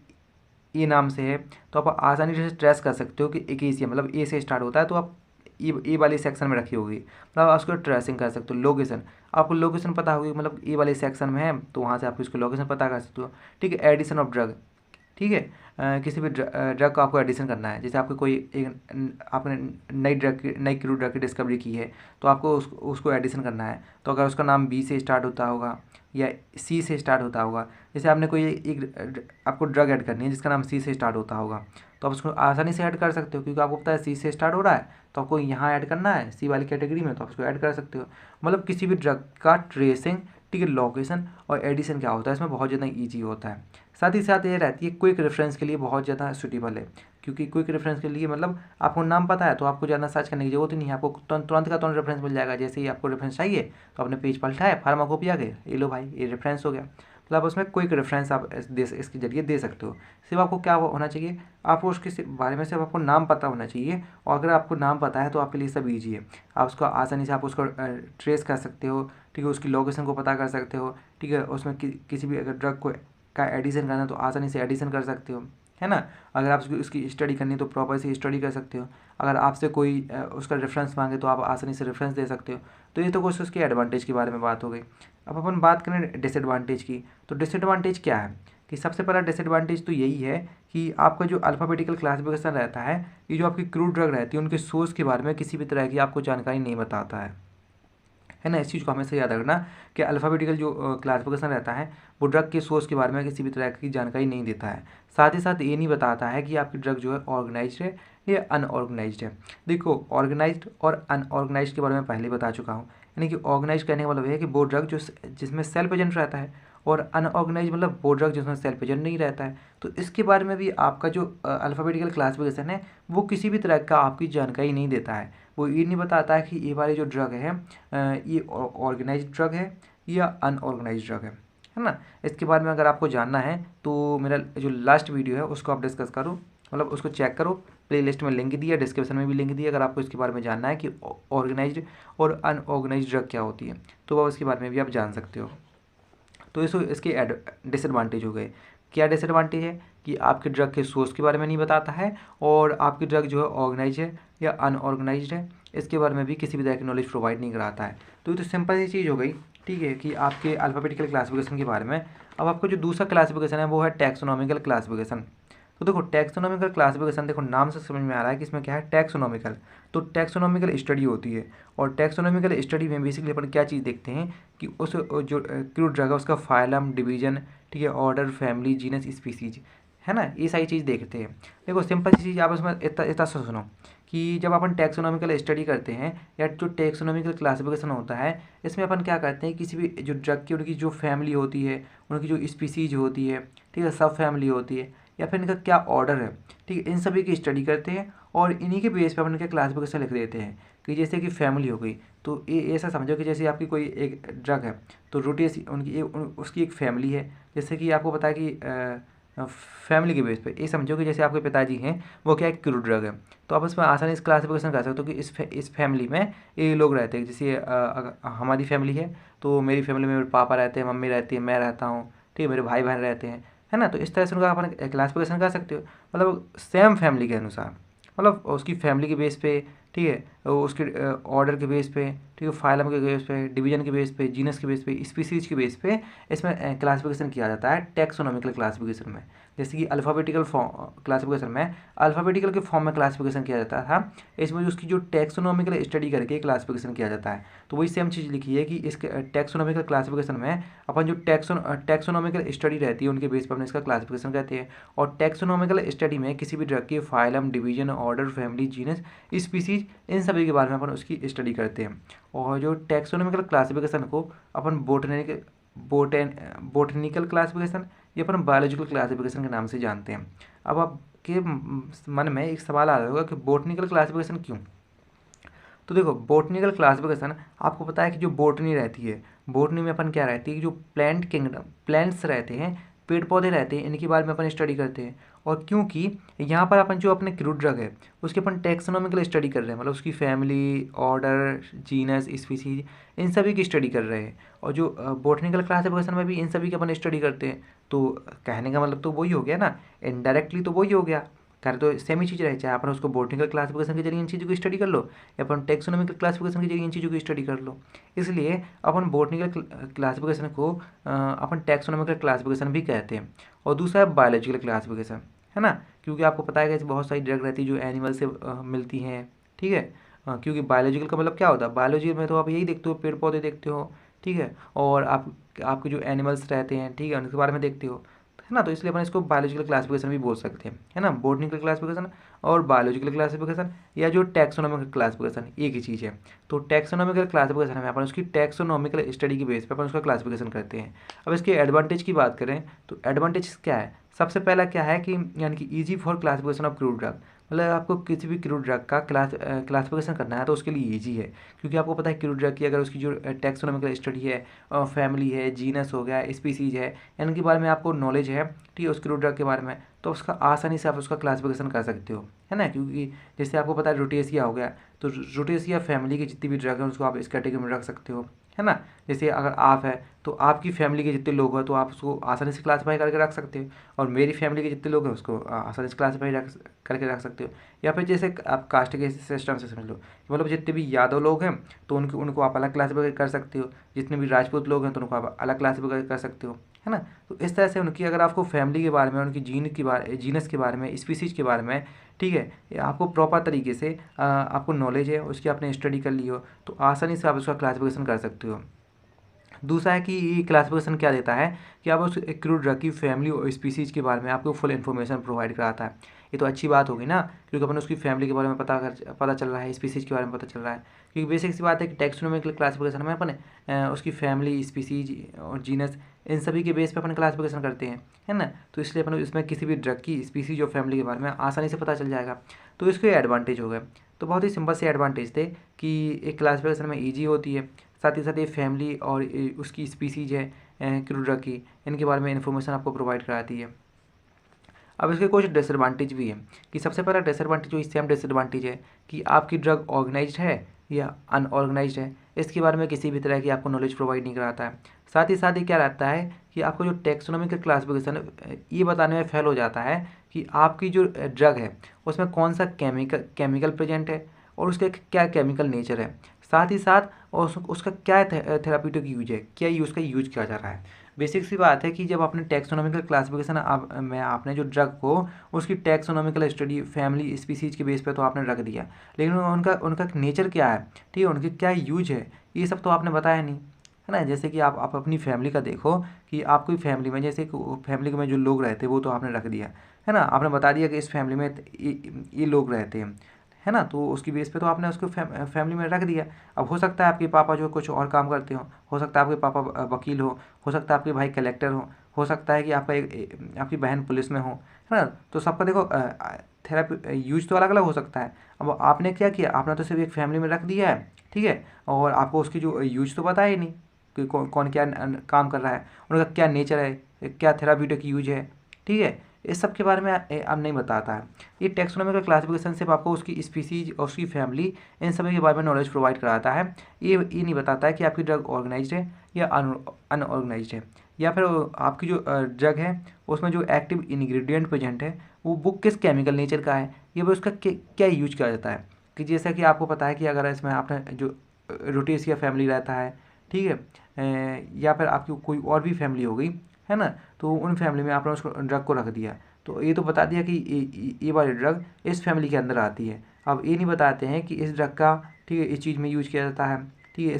ए नाम से है, तो आप आसानी से ट्रेस कर सकते हो कि इकेसिया मतलब ए से स्टार्ट होता है, तो आप ए वाले सेक्शन में रखी होगी, मतलब आप उसको ट्रेसिंग कर सकते हो। लोकेशन, आपको लोकेशन पता होगी, मतलब ए वाले सेक्शन में है तो वहाँ से आप उसकी लोकेशन पता कर सकते हो। ठीक है। एडिशन ऑफ ड्रग, ठीक है, किसी भी ड्रग को आपको एडिशन करना है, जैसे आपको कोई एक आपने नई क्रू ड्रग की डिस्कवरी की है तो आपको उसको एडिशन करना है। तो अगर उसका नाम बी से स्टार्ट होता होगा या सी से स्टार्ट होता होगा, जैसे आपने कोई एक आपको ड्रग ऐड करनी है जिसका नाम सी से स्टार्ट होता होगा, तो आप उसको आसानी से ऐड कर सकते हो क्योंकि आपको पता है सी से स्टार्ट हो रहा है, तो आपको यहाँ ऐड करना है सी वाली कैटेगरी में, तो आप उसको ऐड कर सकते हो। मतलब किसी भी ड्रग का ट्रेसिंग, ठीक है, लोकेशन और एडिशन क्या होता है इसमें बहुत ज़्यादा ईजी होता है। साथ ही साथ ये रहती है क्विक रेफरेंस के लिए बहुत ज़्यादा सूटेबल है, क्योंकि क्विक रेफरेंस के लिए मतलब आपको नाम पता है तो आपको ज़्यादा सर्च करने की जरूरत ही नहीं है, आपको तुरंत का तुरंत रेफरेंस मिल जाएगा। जैसे ही आपको रेफरेंस चाहिए तो अपने पेज पलटाए, फार्माकोपिया के, ये लो भाई ये रेफरेंस हो गया। मतलब आप उसमें क्विक रेफरेंस आप इसके जरिए दे सकते हो। सिर्फ आपको क्या होना चाहिए, आपको उसके बारे में सिर्फ आपको नाम पता होना चाहिए, और अगर आपको नाम पता है तो आपके लिए सब ईजी है, आप उसको आसानी से आप उसको ट्रेस कर सकते हो, ठीक है, उसकी लोकेशन को पता कर सकते हो, ठीक है, उसमें किसी भी अगर ड्रग को का एडिशन करना है तो आसानी से एडिशन कर सकते हो, है ना। अगर आप उसकी स्टडी करनी है तो प्रॉपर से स्टडी कर सकते हो। अगर आपसे कोई उसका रेफरेंस मांगे तो आप आसानी से रेफरेंस दे सकते हो। तो ये तो कुछ उसके एडवांटेज के बारे में बात हो गई। अब अपन बात करें डिसएडवांटेज की, तो डिसएडवांटेज क्या है कि सबसे पहला डिसएडवांटेज तो यही है कि आपका जो अल्फ़ाबेटिकल क्लासिफिकेशन रहता है, ये जो आपकी क्रूड ड्रग रहती है उनके सोर्स के बारे में किसी भी तरह की आपको जानकारी नहीं बताता है ना। इस चीज़ को हमेशा याद रखना कि अल्फ़ाबेटिकल जो क्लासिफिकेशन रहता है वो ड्रग के सोर्स के बारे में किसी भी तरह की जानकारी नहीं देता है। साथ ही साथ ये नहीं बताता है कि आपकी ड्रग जो है ऑर्गेनाइज्ड है या अनऑर्गेनाइज्ड है। देखो, ऑर्गेनाइज्ड और अनऑर्गेनाइज्ड के बारे में पहले बता चुका हूँ। यानी कि ऑर्गेनाइज कहने का मतलब है कि वो ड्रग जो जिसमें सेल्फ एजेंट रहता है, और अनऑर्गेनाइज मतलब वो ड्रग जिसमें सेल्फ एजेंट नहीं रहता है। तो इसके बारे में भी आपका जो अल्फ़ाबेटिकल क्लासिफिकेशन है वो किसी भी तरह का आपकी जानकारी नहीं देता है। वो ये नहीं बताता है कि ये वाली जो ड्रग है ये ऑर्गेनाइज्ड ड्रग है या अनऑर्गेनाइज्ड ड्रग है ना। इसके बारे में अगर आपको जानना है तो मेरा जो लास्ट वीडियो है उसको आप डिस्कस करो, मतलब उसको चेक करो। प्लेलिस्ट में लिंक दिया, डिस्क्रिप्शन में भी लिंक दिया। अगर आपको इसके बारे में जानना है कि ऑर्गेनाइज्ड और अनऑर्गेनाइज्ड ड्रग क्या होती है तो वह उसके बारे में भी आप जान सकते हो। तो इसके डिसएडवांटेज हो गए। क्या डिसएडवांटेज है कि आपके ड्रग के सोर्स के बारे में नहीं बताता है, और आपकी ड्रग जो है ऑर्गेनाइज है या अनऑर्गेनाइज्ड है इसके बारे में भी किसी भी तरह की नॉलेज प्रोवाइड नहीं कराता है। तो ये तो सिंपल सी चीज़ हो गई, ठीक है, कि आपके अल्फ़ाबेटिकल क्लासिफिकेशन के बारे में। अब आपको जो दूसरा क्लासिफिकेशन है वो है टैक्सोनॉमिकल क्लासिफिकेशन। तो देखो, टैक्सोनॉमिकल क्लासिफिकेशन, देखो नाम से समझ में आ रहा है कि इसमें क्या है, टैक्सोनॉमिकल। तो टैक्सोनॉमिकल स्टडी होती है, और टैक्सोनॉमिकल स्टडी में बेसिकली अपन क्या चीज़ देखते हैं कि उस जो क्रूड ड्रग है उसका फाइलम, डिवीजन, ठीक है, ऑर्डर, फैमिली, जीनस, स्पीसीज, है ना, ये सारी चीज़ देखते हैं। देखो सिंपल सी चीज़ आप उसमें इतना सा सुनो कि जब अपन टैक्सोनॉमिकल स्टडी करते हैं या जो टैक्सोनॉमिकल क्लासिफिकेशन होता है, इसमें अपन क्या करते हैं, किसी भी जो ड्रग की उनकी जो फैमिली होती है, उनकी जो स्पीसीज होती है, ठीक है, सब फैमिली होती है, या फिर इनका क्या ऑर्डर है, ठीक है, इन सभी की स्टडी करते हैं और इन्हीं के बेस पे अपन क्या क्लासिफिकेशन लिख देते हैं। कि जैसे कि फैमिली हो गई, तो ये ऐसा समझो कि जैसे आपकी कोई एक ड्रग है तो रोटेसी उनकी उसकी एक फैमिली है। जैसे कि आपको पता है कि फैमिली के बेस पे ये समझो कि जैसे आपके पिताजी हैं वो क्या एक क्रूड ड्रग है, तो आप उसमें आसानी से क्लासिफिकेशन कर सकते हो कि इस फैमिली में ये लोग रहते हैं। जैसे अगर हमारी फैमिली है तो मेरी फैमिली में मेरे पापा रहते हैं, मम्मी रहती है, मैं रहता हूँ, ठीक है, मेरे भाई बहन रहते हैं, है ना। तो इस तरह से उनका अपन क्लासिफिकेशन कर सकते हो, मतलब सेम फैमिली के अनुसार, मतलब उसकी फैमिली के बेस पे, ठीक है, उसके ऑर्डर के बेस पे, ठीक है, फाइलम के बेस पे, डिवीजन के बेस पे, जीनस के बेस पे, स्पीसीज के बेस पे इसमें क्लासिफिकेशन किया जाता है टैक्सोनॉमिकल क्लासिफिकेशन में। जैसे कि अल्फ़ाबेटिकल क्लासिफिकेशन में अल्फ़ाबेटिकल के फॉर्म में क्लासिफिकेशन किया जाता था, इसमें उसकी जो टैक्सोनॉमिकल स्टडी करके क्लासिफिकेशन किया जाता है। तो वही सेम चीज़ लिखी है कि इसके टैक्सोनॉमिकल क्लासिफिकेशन में अपन जो टैक्सोनॉमिकल स्टडी रहती है उनके बेस पर अपन इसका क्लासिफिकेशन करते हैं। और टैक्सोनॉमिकल स्टडी में किसी भी ड्रग की phylum, division, order, family, genus, species, इन सभी के बारे में अपन उसकी स्टडी करते हैं। और जो टैक्सोनॉमिकल क्लासिफिकेशन को अपन बोटनिकल क्लासिफिकेशन या अपन बायोलॉजिकल क्लासिफिकेशन के नाम से जानते हैं। अब आपके मन में एक सवाल आ रहा होगा कि बोटनिकल क्लासिफिकेशन क्यों। तो देखो, बोटनिकल क्लासिफिकेशन, आपको पता है कि जो बोटनी रहती है, बोटनी में अपन क्या रहती है कि जो प्लांट किंगडम, प्लांट्स रहते हैं, पेड़ पौधे रहते हैं, इनके बारे में अपन स्टडी करते हैं। और क्योंकि यहाँ पर अपन जो अपने क्रूड ड्रग है उसके अपन टैक्सोनॉमिकल स्टडी कर रहे हैं, मतलब उसकी फैमिली, ऑर्डर, जीनस, स्पीसीज, इन सभी की स्टडी कर रहे हैं। और जो बोटनिकल क्लासिफिकेशन में भी इन सभी की अपन स्टडी करते हैं। तो कहने का मतलब तो वही हो गया ना, इनडायरेक्टली तो वही हो गया, कर तो सेम ही चीज़ रहे, चाहे अपन उसको बोटनिकल क्लासिफिकेशन के जरिए इन चीज़ों की स्टडी कर लो या अपन टैक्सोनॉमिकल क्लासिफिकेशन के जरिए इन चीज़ों की स्टडी कर लो। इसलिए अपन बोटनिकल क्लासिफिकेशन को अपन टैक्सोनॉमिकल क्लासिफिकेशन भी कहते हैं। और दूसरा है बायोलॉजिकल क्लासिफिकेशन, है ना, क्योंकि आपको पता है कि ऐसी बहुत सारी ड्रग रहती है जो एनिमल से मिलती हैं, ठीक है। क्योंकि बायोलॉजिकल का मतलब क्या होता है, बायोलॉजी में तो आप यही देखते हो, पेड़ पौधे देखते हो, ठीक है, और आपके जो एनिमल्स रहते हैं, ठीक है, उनके बारे में देखते हो, है ना। तो इसलिए अपन इसको बायोलॉजिकल क्लासिफिकेशन भी बोल सकते हैं, है ना। बोटनिकल क्लासिफिकेशन और बायोलॉजिकल क्लासिफिकेशन या जो टैक्सोनॉमिकल क्लासिफिकेशन एक ही चीज़ है। तो टैक्सोनॉमिकल क्लासिफिकेशन में अपन उसकी टैक्सोनॉमिकल स्टडी की बेस पर अपन उसका क्लासिफिकेशन करते हैं। अब इसके एडवांटेज की बात करें तो एडवांटेज क्या है, सबसे पहला क्या है कि यानी कि easy for classification of crude drug, मतलब आपको किसी भी क्रूड ड्रग का क्लासिफिकेशन करना है तो उसके लिए ईजी है। क्योंकि आपको पता है क्रूड ड्रग की अगर उसकी जो टैक्सोनॉमिकल स्टडी है, फैमिली है, जीनस हो गया, स्पीसीज है, इनके बारे में आपको नॉलेज है, ठीक है, उस क्रूड ड्रग के बारे में, तो उसका आसानी से आप उसका क्लासिफिकेशन कर सकते हो, है ना। क्योंकि जैसे आपको पता है रोटेसिया हो गया, तो रोटेसिया फैमिली की जितनी भी ड्रग है उसको आप इस कैटेगरी में रख सकते हो, है ना। जैसे अगर आप है तो आपकी फैमिली के जितने लोग हैं तो आप उसको आसानी से क्लासीफाई करके रख सकते हो, और मेरी फैमिली के जितने लोग हैं उसको आसानी से क्लासीफाई करके रख सकते हो। या फिर जैसे आप कास्ट के सिस्टम से समझ लो कि मतलब जितने भी यादव लोग हैं तो उनको आप अलग क्लासीफाई कर सकते हो, जितने भी राजपूत लोग हैं तो उनको आप अलग क्लासीफाई कर सकते हो, है ना। तो इस तरह से उनकी अगर आपको फैमिली के बारे में, उनकी जीनस के बारे में, स्पीसीज के बारे में, ठीक है, ये आपको प्रॉपर तरीके से आपको नॉलेज है, उसकी आपने स्टडी कर ली हो तो आसानी से आप उसका क्लासिफिकेशन कर सकते हो। दूसरा है कि ये क्लासिफिकेशन क्या देता है कि आप उस क्रूड ड्रग की फैमिली और स्पीसीज के बारे में आपको फुल इन्फॉर्मेशन प्रोवाइड कराता है। ये तो अच्छी बात होगी ना, क्योंकि अपन उसकी फैमिली के बारे में पता चल रहा है, स्पीसीज के बारे में पता चल रहा है। क्योंकि बेसिक सी बात है कि टैक्सोनॉमिकल क्लासिफिकेशन में अपन उसकी फैमिली, स्पीसीज और जीनस, इन सभी के बेस पे अपन क्लासिफिकेशन करते हैं, है ना। तो इसलिए अपन इसमें किसी भी ड्रग की स्पीसीज और फैमिली के बारे में आसानी से पता चल जाएगा। तो इसके एडवांटेज हो गए। तो बहुत ही सिंपल से एडवांटेज थे कि एक क्लासिफिकेशन में ईजी होती है, साथ ही साथ ये फैमिली और उसकी स्पीसीज है क्रूड ड्रग की, इनके बारे में इन्फॉर्मेशन आपको प्रोवाइड कराती है। अब इसके कुछ डिसएडवांटेज भी है कि सबसे पहला डिसएडवांटेज जो सेम डिसएडवांटेज है कि आपकी ड्रग ऑर्गेनाइज्ड है या अनऑर्गेनाइज्ड है, इसके बारे में किसी भी तरह की आपको नॉलेज प्रोवाइड नहीं कराता है। साथ ही क्या रहता है कि आपको जो टैक्सोनॉमिकल क्लासिफिकेशन ये बताने में फेल हो जाता है कि आपकी जो ड्रग है उसमें कौन सा केमिकल प्रेजेंट है और उसका क्या केमिकल नेचर है, साथ ही साथ उसका क्या थेराप्यूटिक यूज है, क्या उसका यूज किया जा रहा है। बेसिक सी बात है कि जब आपने टैक्सोनॉमिकल क्लासिफिकेशन में आपने जो ड्रग को उसकी टैक्सोनॉमिकल स्टडी फैमिली स्पीसीज के बेस पे तो आपने रख दिया, लेकिन उनका उनका नेचर क्या है, ठीक है, उनके क्या यूज है, ये सब तो आपने बताया नहीं, है ना। जैसे कि आप अपनी फैमिली का देखो कि आपकी फैमिली में जैसे फैमिली में जो लोग रहते हैं वो तो आपने रख दिया, है ना, आपने बता दिया कि इस फैमिली में ये लोग रहते हैं, है ना। तो उसकी बेस पे तो आपने उसको फैमिली में रख दिया। अब हो सकता है आपके पापा जो कुछ और काम करते हो सकता है आपके पापा वकील हो सकता है आपके भाई कलेक्टर हो सकता है कि आपकी बहन पुलिस में हो, है ना। तो सबका देखो थेरापी यूज तो अलग अलग हो सकता है। अब आपने क्या किया, आपने तो सिर्फ एक फैमिली में रख दिया है, ठीक है, और आपको उसकी जो यूज तो पता ही नहीं कि कौन क्या काम कर रहा है, उनका क्या नेचर है, क्या थेराप्यूटिक यूज है, ठीक है, इस सब के बारे में अब नहीं बताता है। ये टैक्सोनॉमिकल क्लासिफिकेशन सिर्फ आपको उसकी स्पीसीज और उसकी फैमिली इन सभी के बारे में नॉलेज प्रोवाइड कराता है। ये नहीं बताता है कि आपकी ड्रग ऑर्गेनाइज्ड है या अनऑर्गेनाइज्ड है, या फिर आपकी जो ड्रग है उसमें जो एक्टिव इंग्रेडिएंट प्रेजेंट है वो किस केमिकल नेचर का है, ये भी उसका क्या यूज किया जाता है। कि जैसा कि आपको पता है कि अगर इसमें आपने जो रोटेसिया फैमिली रहता है, ठीक है, या फिर आपकी कोई और भी फैमिली हो गई, है ना, तो उन फैमिली में आपने उसको ड्रग को रख दिया, तो ये तो बता दिया कि ये वाली ड्रग इस फैमिली के अंदर आती है। अब ये नहीं बताते हैं कि इस ड्रग का, ठीक है, इस चीज़ में यूज किया जाता है, ठीक है,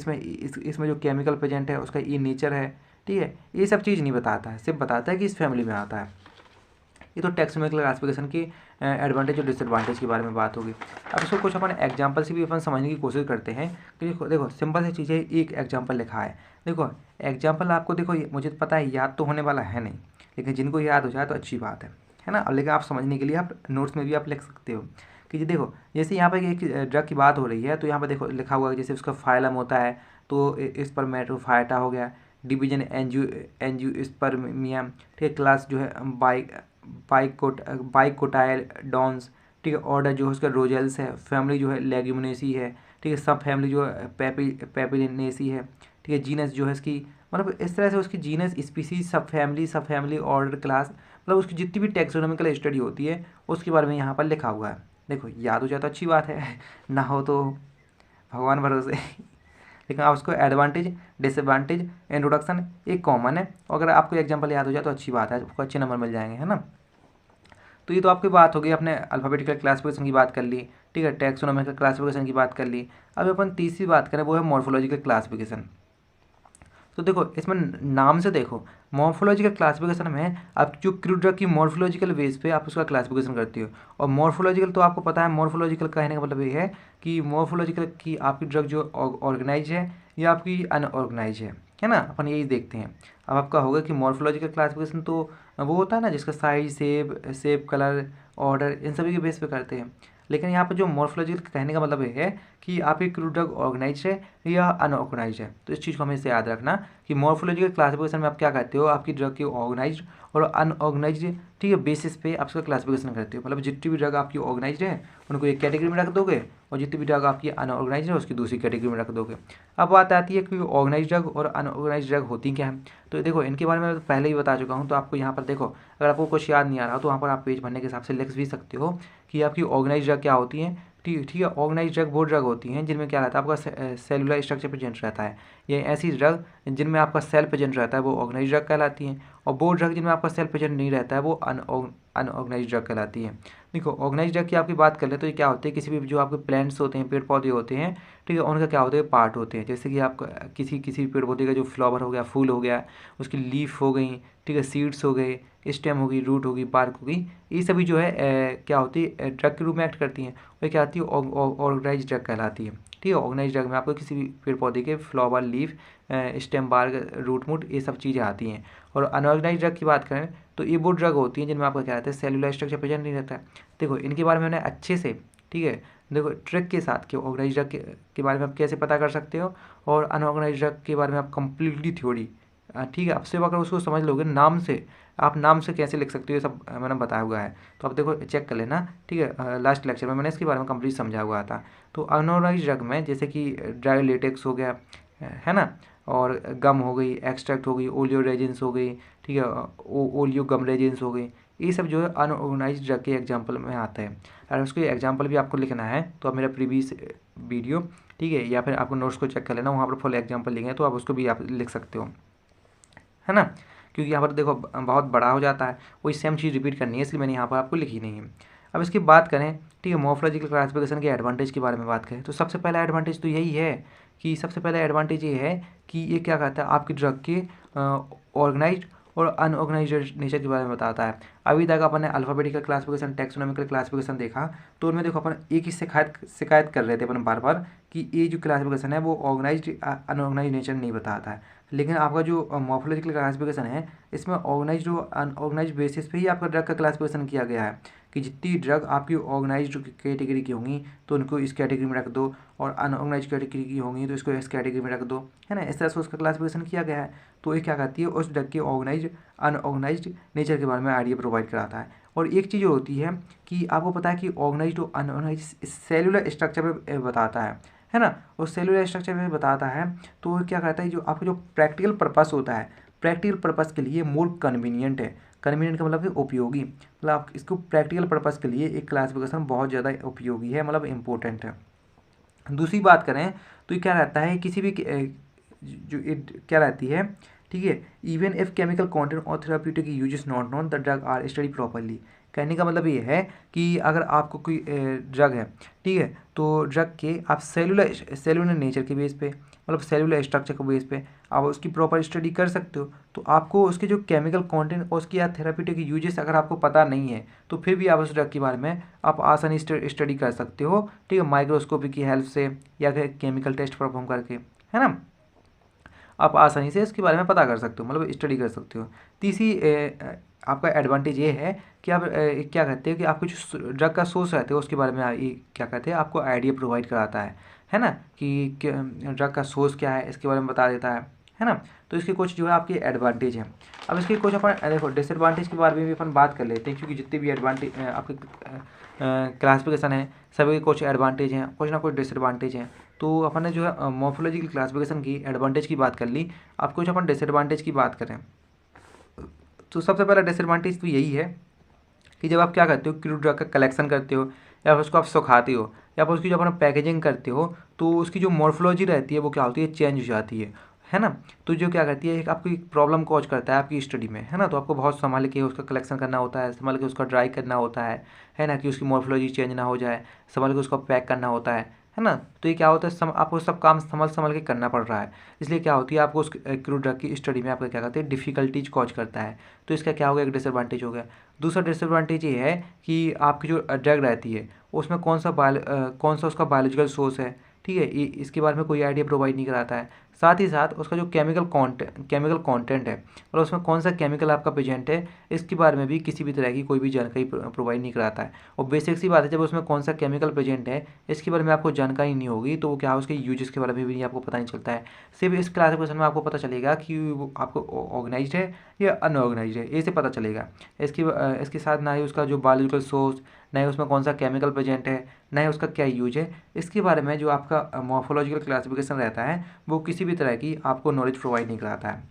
इसमें जो केमिकल प्रेजेंट है उसका ये नेचर है, ठीक है, ये सब चीज़ नहीं बताता है, सिर्फ बताता है कि इस फैमिली में आता है। ये तो टैक्सोनॉमिकल क्लासिफिकेशन की एडवांटेज और डिसएडवांटेज के बारे में बात होगी। अब इसको कुछ अपन एग्जांपल से भी अपन समझने की कोशिश करते हैं कि देखो सिंपल सी चीज़ है, एक एग्जांपल लिखा है, देखो एग्जांपल आपको देखो मुझे तो पता है याद तो होने वाला है नहीं, लेकिन जिनको याद हो जाए तो अच्छी बात है ना। लेकिन आप समझने के लिए आप नोट्स में भी आप लिख सकते हो कि जी देखो जैसे यहाँ पर एक ड्रग की बात हो रही है तो यहाँ पर देखो लिखा हुआ है जैसे उसका फाइलम होता है तो स्पर्मेटोफाइटा हो गया, डिवीजन एंजियोस्पर्मियम, ठीक है, क्लास जो है बाइकोटाइल डॉन्स, ठीक है, ऑर्डर जो है उसका रोजेल्स है, फैमिली जो है लेग्यूमिनेसी है, ठीक है, सब फैमिली जो है पेपिनेसी है, ठीक है, जीनस जो है इसकी मतलब इस तरह से उसकी जीनस स्पीसीज सब फैमिली ऑर्डर क्लास, मतलब उसकी जितनी भी टैक्सोनॉमिकल स्टडी होती है उसके बारे में यहाँ पर लिखा हुआ है। देखो याद हो जाए तो अच्छी बात है, ना हो तो भगवान भरोसे। लेकिन आप उसको एडवांटेज डिसएडवांटेज इंट्रोडक्शन एक कॉमन है, और अगर आपको एग्जांपल याद हो जाए तो अच्छी बात है, आपको अच्छे नंबर मिल जाएंगे, है ना। तो ये तो आपकी बात हो गई, अपने अल्फ़ाबेटिकल क्लासिफिकेशन की बात कर ली, ठीक है, टैक्सोनॉमिकल क्लासिफिकेशन की बात कर ली। अब अपन तीसरी बात करें वो है मॉर्फोलॉजिकल क्लासिफिकेशन। तो देखो इसमें नाम से देखो मॉर्फोलॉजिकल क्लासिफिकेशन में आप जो क्रूड ड्रग की मॉर्फोलॉजिकल बेस पे आप उसका क्लासिफिकेशन करती हो, और मॉर्फोलॉजिकल तो आपको पता है, मॉर्फोलॉजिकल कहने का मतलब ये है कि मॉर्फोलॉजिकल की आपकी ड्रग जो ऑर्गेनाइज है या आपकी अनऑर्गेनाइज है ना, अपन यही देखते हैं। अब आपका होगा कि मॉर्फोलॉजिकल क्लासिफिकेशन तो वो होता है ना जिसका size shape colour order in सभी के बेस पे करते हैं, लेकिन यहाँ पर जो मॉर्फोलॉजिकल कहने का मतलब ये है कि आपकी क्रूड ड्रग ऑर्गेनाइज है या अनऑर्गेनाइज है। तो इस चीज़ को हमेशा याद रखना कि मॉर्फोलॉजिकल क्लासिफिकेशन में आप क्या करते हो, आपकी ड्रग की ऑर्गेनाइज और अनऑर्गेनाइज, ठीक है, बेसिस पे आप उसका क्लासिफिकेशन करते हो। मतलब जितनी भी ड्रग आपकी ऑर्गेनाइज है उनको एक कैटेगरी में रख दोगे और जितनी भी ड्रग आपकी अनऑर्गेनाइज है उसकी दूसरी कैटेगरी में रख दोगे। अब बात आती है कि ऑर्गेनाइज ड्रग और अनऑर्गेनाइज ड्रग होती क्या है। तो देखो इनके बारे में पहले ही बता चुका हूँ, तो आपको यहाँ पर देखो अगर आपको कुछ याद नहीं आ रहा तो वहाँ पर आप पेज भरने के हिसाब से लिख भी सकते हो कि आपकी ऑर्गेनाइज ड्रग क्या होती है। ठीक है, ऑर्गेनाइज ड्रग वो ड्रग होती हैं जिनमें क्या रहता है, आपका सेलुलर स्ट्रक्चर प्रेजेंट रहता है। ये ऐसी ड्रग जिनमें आपका सेल प्रेजेंट रहता है वो ऑर्गेनाइज ड्रग कहलाती हैं, और वो ड्रग जिनमें आपका सेल प्रेजेंट नहीं रहता है वो अनऑर्गेनाइज ड्रग कहलाती है। देखो ऑर्गेनाइज ड्रग की आपकी बात कर ले तो ये क्या होते हैं, किसी भी जो आपके प्लांट्स होते हैं, पेड़ पौधे होते हैं, ठीक है, उनका क्या होता है, पार्ट होते हैं। जैसे कि आपका किसी पेड़ पौधे का जो फ्लावर हो गया, फूल हो गया, उसकी लीफ हो गई, ठीक है, सीड्स हो गए, स्टेम होगी, रूट होगी, बार्क होगी, ये सभी जो है क्या होती है, ड्रग के रूप में एक्ट करती हैं। वो क्या आती है, ऑर्गेनाइज ड्रग कहलाती है। ठीक है, ऑर्गेनाइज ड्रग में आपको किसी भी पेड़ पौधे के flower, leaf, stem, bark, root मूट, ये सब चीज़ें आती हैं। और अनऑर्गेनाइज ड्रग की बात करें तो ये वो ड्रग होती हैं जिनमें आपका क्या रहता है, सेलुलर स्ट्रक्चर प्रेजेंट नहीं रहता है। देखो इनके बारे में मैंने अच्छे से, ठीक है, देखो ट्रिक के साथ कि ऑर्गेनाइज ड्रग के बारे में आप कैसे पता कर सकते हो और अनऑर्गेनाइज ड्रग के बारे में आप कंप्लीटली थ्योरी, ठीक है, अब सिर्फ अगर उसको समझ लोगे नाम से, आप नाम से कैसे लिख सकते हो ये सब मैंने बताया हुआ है। तो आप देखो चेक कर लेना, ठीक है, लास्ट लेक्चर में मैंने इसके बारे में कंप्लीट समझा हुआ था। तो अनऑर्गेनाइज ड्रग में जैसे कि ड्राई लेटेक्स हो गया, है ना, और गम हो गई, एक्सट्रैक्ट हो गई, ओलियो रेजिन्स हो गई, ठीक है, ओलियो गम रेजिन्स हो गई, ये सब जो है अनऑर्गेनाइज ड्रग के एग्जाम्पल में आता है। अगर उसको एग्जाम्पल भी आपको लिखना है तो आप मेरा प्रीवियस वीडियो, ठीक है, या फिर आपको नोट्स को चेक कर लेना, वहाँ पर फुल एग्जाम्पल लिखे हैं तो आप उसको भी आप लिख सकते हो, है ना, क्योंकि यहाँ पर देखो बहुत बड़ा हो जाता है, वही सेम चीज़ रिपीट करनी है, इसलिए मैंने यहाँ पर आपको लिखी नहीं है। अब इसकी बात करें, ठीक है, मॉर्फोलॉजिकल क्लासिफिकेशन के एडवांटेज के बारे में बात करें तो सबसे पहला एडवांटेज तो यही है कि सबसे पहला एडवांटेज ये है कि ये क्या कहता है, आपकी ड्रग के ऑर्गेनाइज और अनऑर्गेनाइज्ड नेचर के बारे में बताता है। अभी तक अपन ने अल्फ़ाबेटिकल क्लासिफिकेशन, टैक्सोनॉमिकल क्लासिफिकेशन देखा, तो उनमें देखो अपन एक ही शिकायत कर रहे थे अपन बार बार कि ये जो क्लासिफिकेशन है वो ऑर्गेनाइज्ड अनऑर्गेनाइज्ड नेचर नहीं बताता है। लेकिन आपका जो मॉर्फोलॉजिकल क्लासिफिकेशन है इसमें ऑर्गेनाइज्ड और अनऑर्गेनाइज्ड बेसिस पे ही आपका ड्रग का क्लासिफिकेशन किया गया है कि जितनी ड्रग आपकी ऑर्गेनाइज्ड कैटेगरी की होंगी तो उनको इस कैटेगरी में रख दो, और अनऑर्गेनाइज्ड कैटेगरी की होंगी तो इसको इस कैटेगरी में रख दो, है ना, इस तरह से उसका क्लासिफिकेशन किया गया है। तो ये क्या कहती है, उस ड्रग के ऑर्गेनाइज्ड अनऑर्गेनाइज्ड नेचर के बारे में आइडिया प्रोवाइड कराता है। और एक चीज़ होती है कि आपको पता है कि ऑर्गेनाइज्ड और अनऑर्गेनाइज्ड सेलुलर स्ट्रक्चर पे बताता है ना, और सेलुलर स्ट्रक्चर में बताता है तो क्या कहता है, जो आपका जो प्रैक्टिकल पर्पस होता है, प्रैक्टिकल पर्पस के लिए मोर कन्वीनियंट है। कन्वीनियंट का मतलब है उपयोगी, मतलब आप इसको प्रैक्टिकल पर्पस के लिए एक क्लासिफिकेशन बहुत ज़्यादा उपयोगी है, मतलब इम्पोर्टेंट है। दूसरी बात करें तो ये क्या रहता है, किसी भी क्या रहती है, ठीक है, इवन इफ केमिकल कंटेंट और therapeutic use is not known the drug are study properly. कहने का मतलब ये है कि अगर आपको कोई ड्रग है, ठीक है, तो ड्रग के आप सेलुलर नेचर के बेस पे, मतलब सेलुलर स्ट्रक्चर के बेस पे आप उसकी प्रॉपर स्टडी कर सकते हो। तो आपको उसके जो केमिकल कंटेंट और उसकी या थेराप्यूटिक यूजेस अगर आपको पता नहीं है तो फिर भी आप उस ड्रग के बारे में आप आसानी से स्टडी कर सकते हो, ठीक है, माइक्रोस्कोपी की हेल्प से या फिर केमिकल टेस्ट परफॉर्म करके, है ना, आप आसानी से इसके बारे में पता कर सकते हो, मतलब स्टडी कर सकते हो। तीसरी आपका एडवांटेज ये है कि आप क्या कहते हैं कि आपको जो ड्रग का सोर्स रहता है उसके बारे में ये क्या कहते हैं, आपको आइडिया प्रोवाइड कराता है ना, कि ड्रग का सोर्स क्या है इसके बारे में बता देता है ना। तो इसके कुछ जो है आपके एडवांटेज हैं। अब इसके कुछ अपन देखो डिसएडवांटेज के बारे में भी अपन बात कर लेते हैं, क्योंकि जितने भी एडवांटेज आपके क्लासिफिकेशन है सभी के कुछ एडवांटेज हैं, कुछ ना कुछ डिसएडवांटेज हैं। तो अपन ने जो है मॉर्फोलॉजिकल क्लासिफिकेशन की एडवांटेज की बात कर ली, अब कुछ अपन डिसएडवांटेज की बात करें तो सबसे पहला डिसएडवांटेज तो यही है कि जब आप क्या करते हो, क्रूड ड्रग का कलेक्शन करते हो या फिर उसको आप सुखाते हो या फिर उसकी जब आप पैकेजिंग करते हो तो उसकी जो मॉर्फोलॉजी रहती है वो क्या होती है, चेंज हो जाती है ना। तो जो क्या करती है, एक आपकी प्रॉब्लम कॉज करता है आपकी स्टडी में, है ना। तो आपको बहुत संभाल के उसका कलेक्शन करना होता है, संभाल के उसका ड्राई करना होता है ना, कि उसकी मॉर्फोलॉजी चेंज ना हो जाए, संभाल के उसको पैक करना होता है ना। तो ये क्या होता है, आपको सब काम संभल के करना पड़ रहा है, इसलिए क्या होती है आपको उस क्रूड ड्रग की स्टडी में आपका क्या कहते हैं, डिफिकल्टीज कॉज करता है। तो इसका क्या होगा, एक डिसएडवांटेज हो गया। दूसरा डिसएडवांटेज ये है कि आपकी जो ड्रग रहती है उसमें कौन सा उसका बायोलॉजिकल सोर्स है, ठीक है, इसके बारे में कोई आइडिया प्रोवाइड नहीं कराता है। साथ ही साथ उसका जो केमिकल कंटेंट है और उसमें कौन सा केमिकल आपका प्रेजेंट है, इसके बारे में भी किसी भी तरह की कोई भी जानकारी प्रोवाइड नहीं कराता है। और बेसिक सी बात है, जब उसमें कौन सा केमिकल प्रेजेंट है इसके बारे में आपको जानकारी नहीं होगी तो क्या उसके यूजेस के बारे में भी आपको पता नहीं चलता है। सिर्फ इस क्लासिफिकेशन में आपको पता चलेगा कि वो आपको ऑर्गेनाइज्ड है या अनऑर्गेनाइज्ड है, ये से पता चलेगा। इसके साथ ना ही उसका जो बायोलॉजिकल सोर्स, ना ही उसमें कौन सा केमिकल प्रेजेंट है, ना ही उसका क्या यूज है, इसके बारे में जो आपका मॉर्फोलॉजिकल क्लासिफिकेशन रहता है वो किसी भी तरह की आपको नॉलेज प्रोवाइड नहीं कराता है।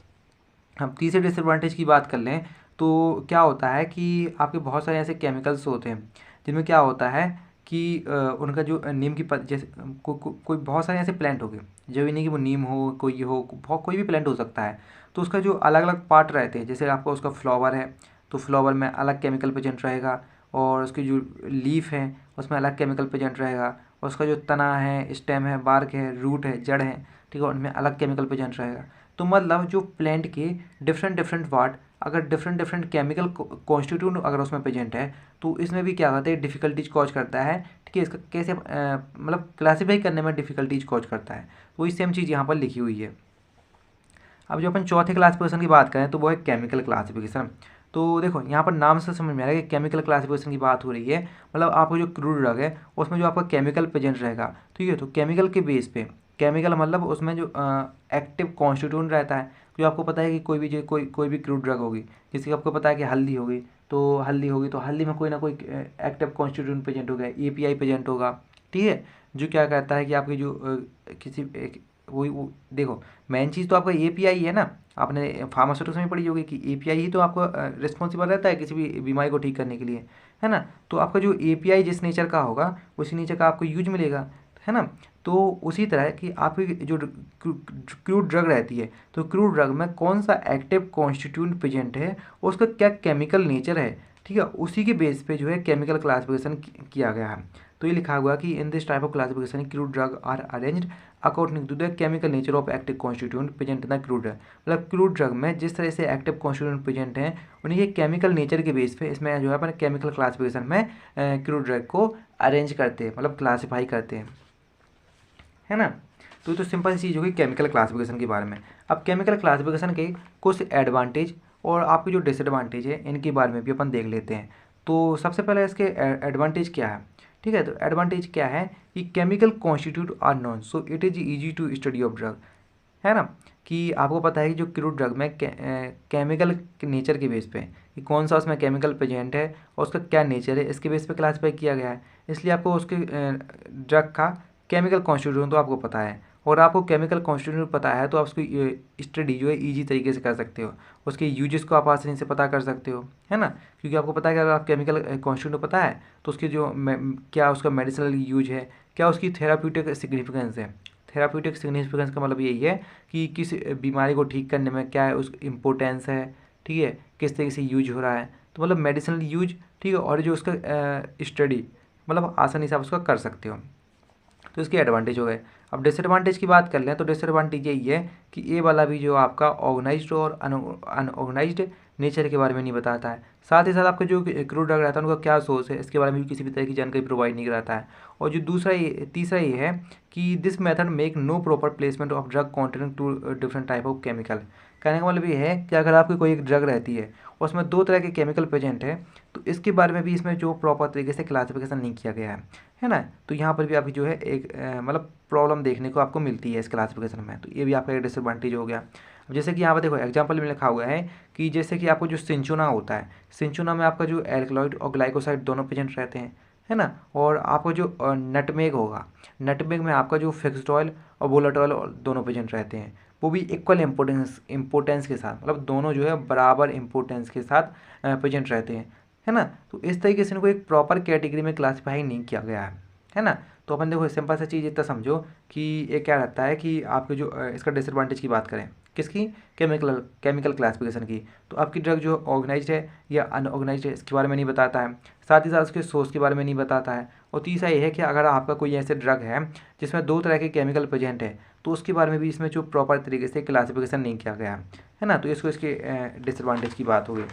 हम तीसरे डिसएडवांटेज की बात कर लें तो क्या होता है कि आपके बहुत सारे ऐसे केमिकल्स होते हैं जिनमें क्या होता है कि उनका जो नीम की जैसे कोई बहुत सारे ऐसे प्लांट हो गए, जरूरी नहीं कि वो नीम हो, कोई हो, कोई भी प्लांट हो सकता है। तो उसका जो अलग अलग पार्ट रहते हैं, जैसे आपका उसका फ्लावर है तो फ्लावर में अलग केमिकल प्रेजेंट रहेगा, और उसकी जो लीफ है उसमें अलग केमिकल प्रेजेंट रहेगा, और उसका जो तना है, स्टेम है, बार्क है, रूट है, जड़ है, ठीक है, उनमें अलग केमिकल प्रेजेंट रहेगा। तो मतलब जो प्लांट के डिफरेंट डिफरेंट पार्ट अगर डिफरेंट डिफरेंट केमिकल कॉन्स्टिट्यूट अगर उसमें प्रेजेंट है तो इसमें भी क्या होता है, डिफ़िकल्टीज कॉज करता है। ठीक है, इसका कैसे मतलब क्लासीफाई करने में डिफ़िकल्टीज कॉज करता है। वही सेम चीज़ यहाँ पर लिखी हुई है। अब जो अपन चौथे क्लासिफिकेशन की बात करें तो वो है केमिकल क्लासिफिकेशन। तो देखो यहाँ पर नाम से समझ में आ रहा है कि केमिकल क्लासिफिकेशन की बात हो रही है, मतलब आपको जो क्रूड ड्रग है उसमें जो आपका केमिकल प्रेजेंट रहेगा, ठीक है, तो केमिकल के बेस पे, केमिकल मतलब उसमें जो एक्टिव कॉन्स्टिट्यूंट रहता है, जो आपको पता है कि कोई भी क्रूड ड्रग होगी, जैसे कि आपको पता है कि हल्दी होगी तो हल्दी में कोई ना कोई एक्टिव कॉन्स्टिट्यूंट प्रेजेंट होगा, एपीआई प्रेजेंट होगा, ठीक है, जो क्या कहता है कि आपकी जो किसी वो देखो मेन चीज़ तो आपका एपीआई है ना। आपने फार्मास्यूटिक्स में पढ़ी होगी कि एपीआई ही तो आपको रिस्पॉन्सिबल रहता है किसी भी बीमारी को ठीक करने के लिए, है ना। तो आपका जो एपीआई जिस नेचर का होगा उसी नेचर का आपको यूज मिलेगा, है ना। तो उसी तरह कि आपकी जो क्रूड ड्रग रहती है तो क्रूड ड्रग में कौन सा एक्टिव कॉन्स्टिट्यूंट प्रेजेंट है, उसका क्या केमिकल नेचर है, ठीक है, उसी के बेस पे जो है केमिकल क्लासिफिकेशन किया गया है। तो ये लिखा हुआ कि in this type of classification crude drug are arranged according to the chemical nature of active constituent present in the crude drug. मतलब क्रूड ड्रग में जिस तरह से एक्टिव कॉन्स्टिट्यूंट प्रेजेंट हैं उन्हीं के केमिकल नेचर के बेस पे इसमें जो है अपन केमिकल क्लासिफिकेशन में क्रूड ड्रग को अरेंज करते हैं, मतलब क्लासीफाई करते हैं, है ना। तो सिंपल सी चीज़ होगी केमिकल क्लासिफिकेशन के बारे में। अब केमिकल क्लासिफिकेशन के कुछ एडवांटेज और आपके जो डिसएडवांटेज है इनके बारे में भी अपन देख लेते हैं। तो सबसे पहले इसके एडवांटेज क्या है, ठीक है, तो एडवांटेज क्या है कि chemical constituent are known so it is easy to study of drug, है ना। कि आपको पता है कि जो क्रूड ड्रग में केमिकल के नेचर के बेस पे कि कौन सा उसमें केमिकल प्रेजेंट है और उसका क्या नेचर है, इसके बेस पे क्लासीफाई किया गया है। इसलिए आपको उसके ड्रग का केमिकल कॉन्स्टिट्यूट तो आपको पता है, और आपको केमिकल कॉन्स्टिट्यूट पता है तो आप उसकी स्टडी जो है ईजी तरीके से कर सकते हो, उसके यूजेस को आप आसानी से पता कर सकते हो, है ना। क्योंकि आपको पता है कि अगर आप केमिकल कॉन्स्टिट्यूट पता है तो उसके जो क्या उसका मेडिसिनल यूज है, क्या उसकी थेराप्यूटिक सिग्निफिकेंस है। थेराप्यूटिक सिग्निफिकेंस का मतलब यही है कि किस बीमारी को ठीक करने में क्या है उस इम्पोर्टेंस है, ठीक है, किस तरीके से यूज हो रहा है, तो मतलब मेडिसिनल यूज, ठीक है, और जो उसका स्टडी मतलब आसानी से आप उसका कर सकते हो। तो इसके एडवांटेज हो गए। अब डिसएडवांटेज की बात कर लें तो डिसएडवांटेज यही है कि ये वाला भी जो आपका ऑर्गेनाइज्ड और अनऑर्गेनाइज्ड नेचर के बारे में नहीं बताता है। साथ ही साथ आपका जो क्रूड ड्रग रहता है उनका क्या सोर्स है इसके बारे में भी किसी भी तरह की जानकारी प्रोवाइड नहीं कराता है। और जो तीसरा ये है कि this method make no proper placement of drug containing two different type of chemical. कहने का मतलब ये है कि अगर आपकी कोई एक ड्रग रहती है और उसमें 2 तरह के केमिकल प्रेजेंट है तो इसके बारे में भी इसमें जो प्रॉपर तरीके से क्लासिफिकेशन नहीं किया गया है ना। तो यहाँ पर भी अभी जो है एक मतलब प्रॉब्लम देखने को आपको मिलती है इस क्लासिफिकेशन में, तो ये भी आपका एक डिसएडवांटेज हो गया। अब जैसे कि यहाँ पर देखो एग्जांपल में लिखा हुआ है कि जैसे कि आपको जो सिंचुना होता है, सिंचुना में आपका जो एल्कलॉइड और ग्लाइकोसाइड दोनों प्रेजेंट रहते हैं, है ना। और आपको जो नटमेग होगा, नटमेग में आपका जो फिक्स्ड ऑयल और वोलेटाइल दोनों प्रेजेंट रहते हैं, वो भी इक्वल इम्पोर्टेंस के साथ, मतलब दोनों जो है बराबर इम्पोर्टेंस के साथ प्रेजेंट रहते हैं, है ना। तो इस तरीके से इनको एक प्रॉपर कैटेगरी में क्लासीफाई नहीं किया गया है ना। तो अपन देखो सिंपल सा चीज़ इतना समझो कि ये क्या रहता है कि आपके जो इसका डिसएडवांटेज की बात करें किसकी, केमिकल क्लासिफिकेशन की, तो आपकी ड्रग जो ऑर्गेनाइज्ड है या अनऑर्गेनाइज्ड है इसके बारे में नहीं बताता है, साथ ही साथ उसके सोर्स के बारे में नहीं बताता है। और तीसरा ये है कि अगर आपका कोई ऐसे ड्रग है जिसमें 2 तरह के केमिकल प्रेजेंट है तो उसके बारे में भी इसमें जो प्रॉपर तरीके से क्लासिफिकेशन नहीं किया गया है ना। तो इसको इसके डिसएडवांटेज की बात हो गई।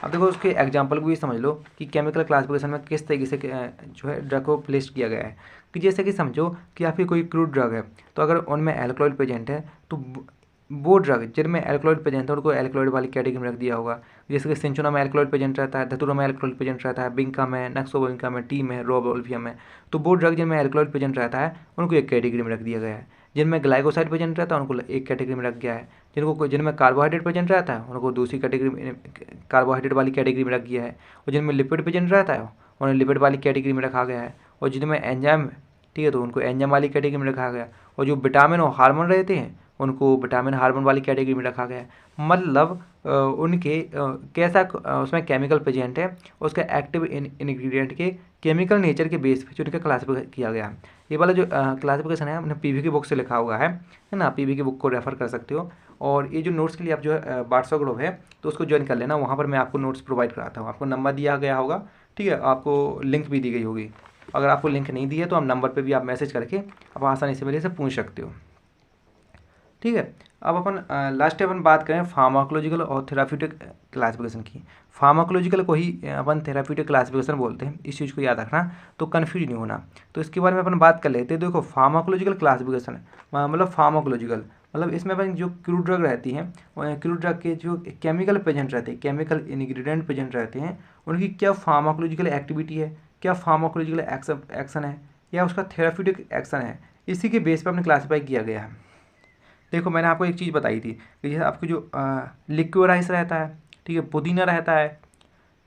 अब देखो उसके एग्जांपल को भी समझ लो कि केमिकल क्लासिफिकेशन में किस तरीके से जो है ड्रग को प्लेस किया गया है। कि जैसे कि समझो कि आपकी कोई क्रूड ड्रग है, तो अगर उनमें एल्कलॉइड प्रेजेंट है तो वो ड्रग जिनमें एल्कलॉइड प्रेजेंट है उनको एल्कलॉइड वाली कैटेगरी में रख दिया होगा। जैसे कि सिंचुना में एल्कलॉइड प्रेजेंट रहता है, धतूरा में एल्कलॉइड प्रेजेंट रहता है, बिंका में, नक्सोबिंका में, टी में, रोबोल्फिया में। तो वो ड्रग जिनमें एल्कलॉइड प्रेजेंट रहता है उनको एक कैटेगरी में रख दिया गया है। जिनमें ग्लाइकोसाइड प्रेजेंट रहता है उनको एक कैटेगरी में रख गया है। जिनमें कार्बोहाइड्रेट प्रेजेंट रहता है उनको दूसरी कैटेगरी में, कार्बोहाइड्रेट वाली कैटेगरी में रख दिया है। और जिनमें लिपिड प्रेजेंट रहता है उन्हें लिपिड वाली कैटेगरी में रखा गया है। और जिनमें एंजाइम, ठीक है, तो उनको एंजाइम वाली कैटेगरी में रखा गया। और जो विटामिन और हार्मोन रहते हैं उनको विटामिन हार्मोन वाली कैटेगरी में रखा गया है। मतलब उनके कैसा उसमें केमिकल प्रेजेंट है, उसका एक्टिव इंग्रेडिएंट के केमिकल नेचर के बेस पे जो उनका क्लासिफाई किया गया है। ये वाला जो क्लासिफिकेशन है हमने पीवी की बुक से लिखा हुआ है ना, पीवी की बुक को रेफर कर सकते हो। और ये जो नोट्स के लिए आप जो है व्हाट्सएप ग्रुप है तो उसको ज्वाइन कर लेना, वहाँ पर मैं आपको नोट्स प्रोवाइड कराता हूँ। आपको नंबर दिया गया होगा, ठीक है, आपको लिंक भी दी गई होगी। अगर आपको लिंक नहीं दी है तो आप नंबर पे भी आप मैसेज करके आप आसानी से मेरे से पूछ सकते हो, ठीक है। अब अपन लास्ट अपन बात करें फार्माकोलॉजिकल और थेराप्यूटिक क्लासिफिकेशन की। फार्माकोलॉजिकल को ही अपन थेराप्यूटिक क्लासिफिकेशन बोलते हैं, इस चीज़ को याद रखना, तो कन्फ्यूज नहीं होना। तो इसके बारे में अपन बात कर लेते हैं। देखो फार्माकोलॉजिकल क्लासिफिकेशन मतलब फार्माकोलॉजिकल मतलब इसमें अपन जो क्रूड ड्रग रहती हैं, क्रूड ड्रग के जो केमिकल प्रेजेंट रहते हैं, केमिकल इंग्रेडिएंट प्रेजेंट रहते हैं, उनकी क्या फार्माकोलॉजिकल एक्टिविटी है, क्या फार्माकोलॉजिकल एक्शन है, या उसका थेराप्यूटिक एक्शन है, इसी के बेस पर अपने क्लासीफाई किया गया है। देखो मैंने आपको एक चीज़ बताई थी कि जैसे आपकी जो लिक्विड रहता है, ठीक है, पुदीना रहता है,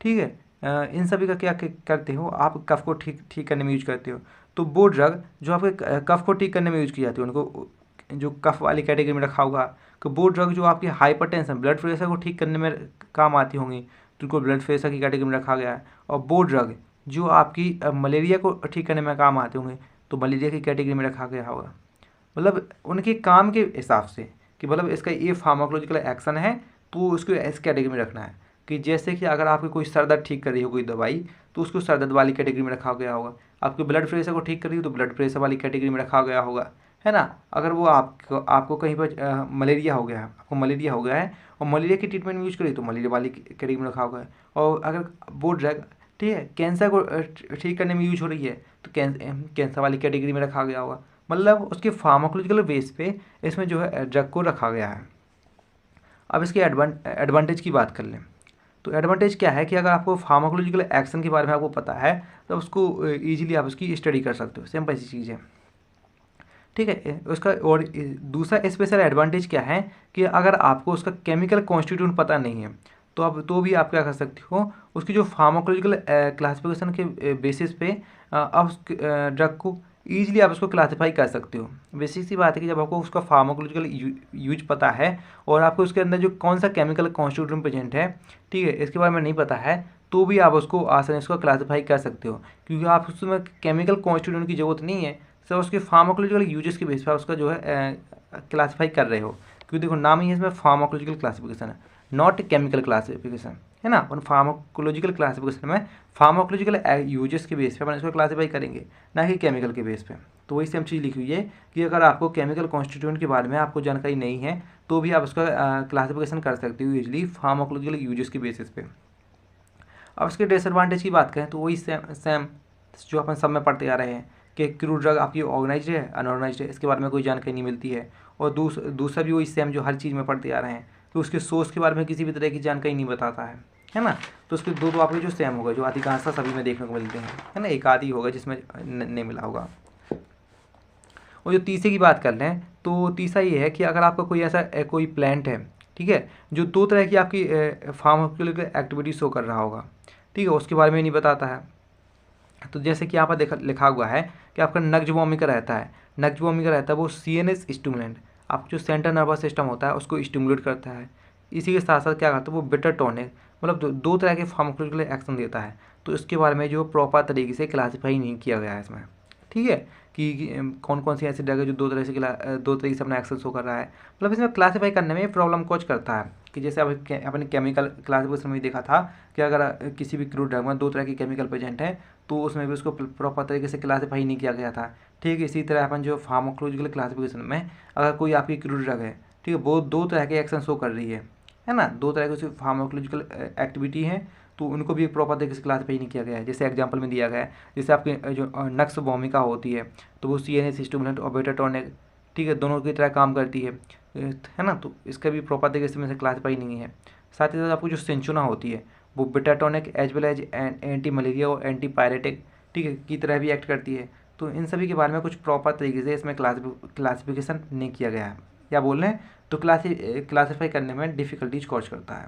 ठीक है, इन सभी का क्या करते हो आप, कफ को ठीक करने में यूज करते हो। तो वो ड्रग जो आपके कफ को ठीक करने में यूज की जाती है उनको जो कफ वाली कैटेगरी में रखा होगा। कि वो ड्रग जो आपकी हाइपरटेंशन ब्लड प्रेशर को ठीक करने में काम आती होंगी तो उनको ब्लड प्रेशर की कैटेगरी में रखा गया है। और वो ड्रग जो आपकी मलेरिया को ठीक करने में काम आते होंगे तो मलेरिया की कैटेगरी में रखा गया होगा। मतलब उनके काम के हिसाब से कि मतलब इसका ये फार्माकोलॉजिकल एक्शन है तो उसको इस कैटेगरी में रखना है। कि जैसे कि अगर आपकी कोई सर दर्द ठीक कर रही हो कोई दवाई तो उसको सर दर्द वाली कैटेगरी में रखा गया होगा। आपके ब्लड प्रेशर को ठीक कर रही हो तो ब्लड प्रेशर वाली कैटेगरी में रखा गया होगा, है ना। अगर वो आपको कहीं पर मलेरिया हो गया है, आपको मलेरिया हो गया है और मलेरिया की ट्रीटमेंट में यूज करी तो मलेरिया वाली कैटेगरी में रखा होगा। और अगर वो ड्रग, ठीक है, कैंसर को ठीक करने में यूज हो रही है तो कैंसर वाली कैटेगरी में रखा गया होगा। मतलब उसके फार्माकोलॉजिकल बेस पे इसमें जो है ड्रग को रखा गया है। अब इसके एडवांटेज की बात कर लें तो एडवांटेज क्या है कि अगर आपको फार्माकोलॉजिकल एक्शन के बारे में आपको पता है तो उसको ईजिली आप उसकी स्टडी कर सकते हो, सिंपल सी चीज़ है, ठीक है। उसका और दूसरा स्पेशल एडवांटेज क्या है कि अगर आपको उसका केमिकल कॉन्स्टिट्यूट पता नहीं है तो भी आप क्या कर सकते हो, उसकी जो फार्माकोलॉजिकल क्लासिफिकेशन के बेसिस पे आप उस ड्रग को ईजिली आप उसको क्लासीफाई कर सकते हो। बेसिक सी बात है कि जब आपको उसका फार्माकोलॉजिकल यूज पता है और आपको उसके अंदर जो कौन सा केमिकल कॉन्स्टिट्यूएंट प्रेजेंट है, ठीक है, इसके बारे में नहीं पता है तो भी आप उसको आसानी से क्लासीफाई कर सकते हो। क्योंकि आप उसमें केमिकल कॉन्स्टिट्यूएंट की जरूरत नहीं है, सब उसके फार्माकोलॉजिकल यूजेस के बेस पर उसका जो है क्लासीफाई कर रहे हो। क्योंकि देखो नाम ही है इसमें फार्माकोलॉजिकल क्लासिफिकेशन है, नॉट केमिकल क्लासिफिकेशन, है ना। उन फार्माकोलॉजिकल क्लासिफिकेशन में फार्माकोलॉजिकल यूजेस के बेस पे अपन इसको क्लासीफाई करेंगे, ना कि केमिकल के बेस पे। तो वही सेम चीज़ लिखी हुई है कि अगर आपको केमिकल कॉन्स्टिट्यूएंट के बारे में आपको जानकारी नहीं है तो भी आप उसका क्लासिफिकेशन कर सकते हो यूजली फार्माकोलॉजिकल यूजेस के बेसिस पे। अब इसके डिसएडवांटेज की बात करें तो वही सेम जो अपन सब में पढ़ते आ रहे हैं कि क्रूड ड्रग आपकी ऑर्गेनाइज्ड है अनऑर्गेनाइज्ड है, इसके बारे में कोई जानकारी नहीं मिलती है। और दूसरा भी वही सेम जो हर चीज़ में पढ़ते आ रहे हैं तो उसके सोर्स के बारे में किसी भी तरह की जानकारी नहीं बताता है ना। तो उसके दो आपके जो सेम होगा जो अधिकांशतः सभी में देखने को मिलते हैं, है ना, एक आदि होगा जिसमें नहीं मिला होगा। और जो तीसरे की बात कर लें तो तीसरा ये है कि अगर आपका कोई ऐसा कोई प्लांट है, ठीक है, जो दो तरह की आपकी फार्माकोलॉजिकल एक्टिविटी शो कर रहा होगा, ठीक है, उसके बारे में नहीं बताता है। तो जैसे कि यहाँ पर लिखा हुआ है कि आपका नग्ज वोमिका रहता है, नग्ज वोमिका रहता है वो CNS स्टिमुलेंट, आपको जो सेंट्रल नर्वस सिस्टम होता है उसको स्टिमुलेट करता है। इसी के साथ साथ क्या करता है वो बिटर टॉनिक मतलब दो तरह के फार्माकोलॉजिकल एक्शन देता है। तो इसके बारे में जो प्रॉपर तरीके से क्लासीफाई नहीं किया गया है इसमें, ठीक है, कि कौन कौन सी ऐसी ड्रग है जो दो तरीके से अपना एक्शन शो कर रहा है। मतलब इसमें क्लासीफाई करने में प्रॉब्लम कुछ करता है कि जैसे अपने केमिकल क्लासिफिकेशन में देखा था कि अगर किसी भी क्रूड ड्रग में दो तरह के केमिकल प्रेजेंट है तो उसमें भी उसको प्रॉपर तरीके से क्लासीफाई नहीं किया गया था। ठीक है, इसी तरह अपन जो फार्माकोलॉजिकल क्लासिफिकेशन में अगर कोई आपकी क्रूड ड्रग है, ठीक है, वो दो तरह के एक्शन शो कर रही है, है ना, दो तरह की फार्माकोलॉजिकल एक्टिविटी हैं, तो उनको भी एक प्रॉपर तरीके से क्लासीफाई नहीं किया गया है। जैसे एग्जांपल में दिया गया है, जैसे आपकी जो नक्स भूमिका होती है तो वो CNS स्टिमुलेंट और बेटा टॉनिक, ठीक है, दोनों की तरह काम करती है ना, तो इसका भी प्रॉपर तरीके से में से क्लासीफाई नहीं है। साथ ही साथ आपको जो सिंचुना होती है वो बेटा tonic as well as anti malaria और एंटी पायरेटिक, ठीक है, की तरह भी एक्ट करती है। तो इन सभी के बारे में कुछ प्रॉपर तरीके से इसमें क्लासिफिकेशन नहीं किया गया है, या बोल रहे हैं तो क्लासीफाई करने में डिफ़िकल्टीज कॉज करता है।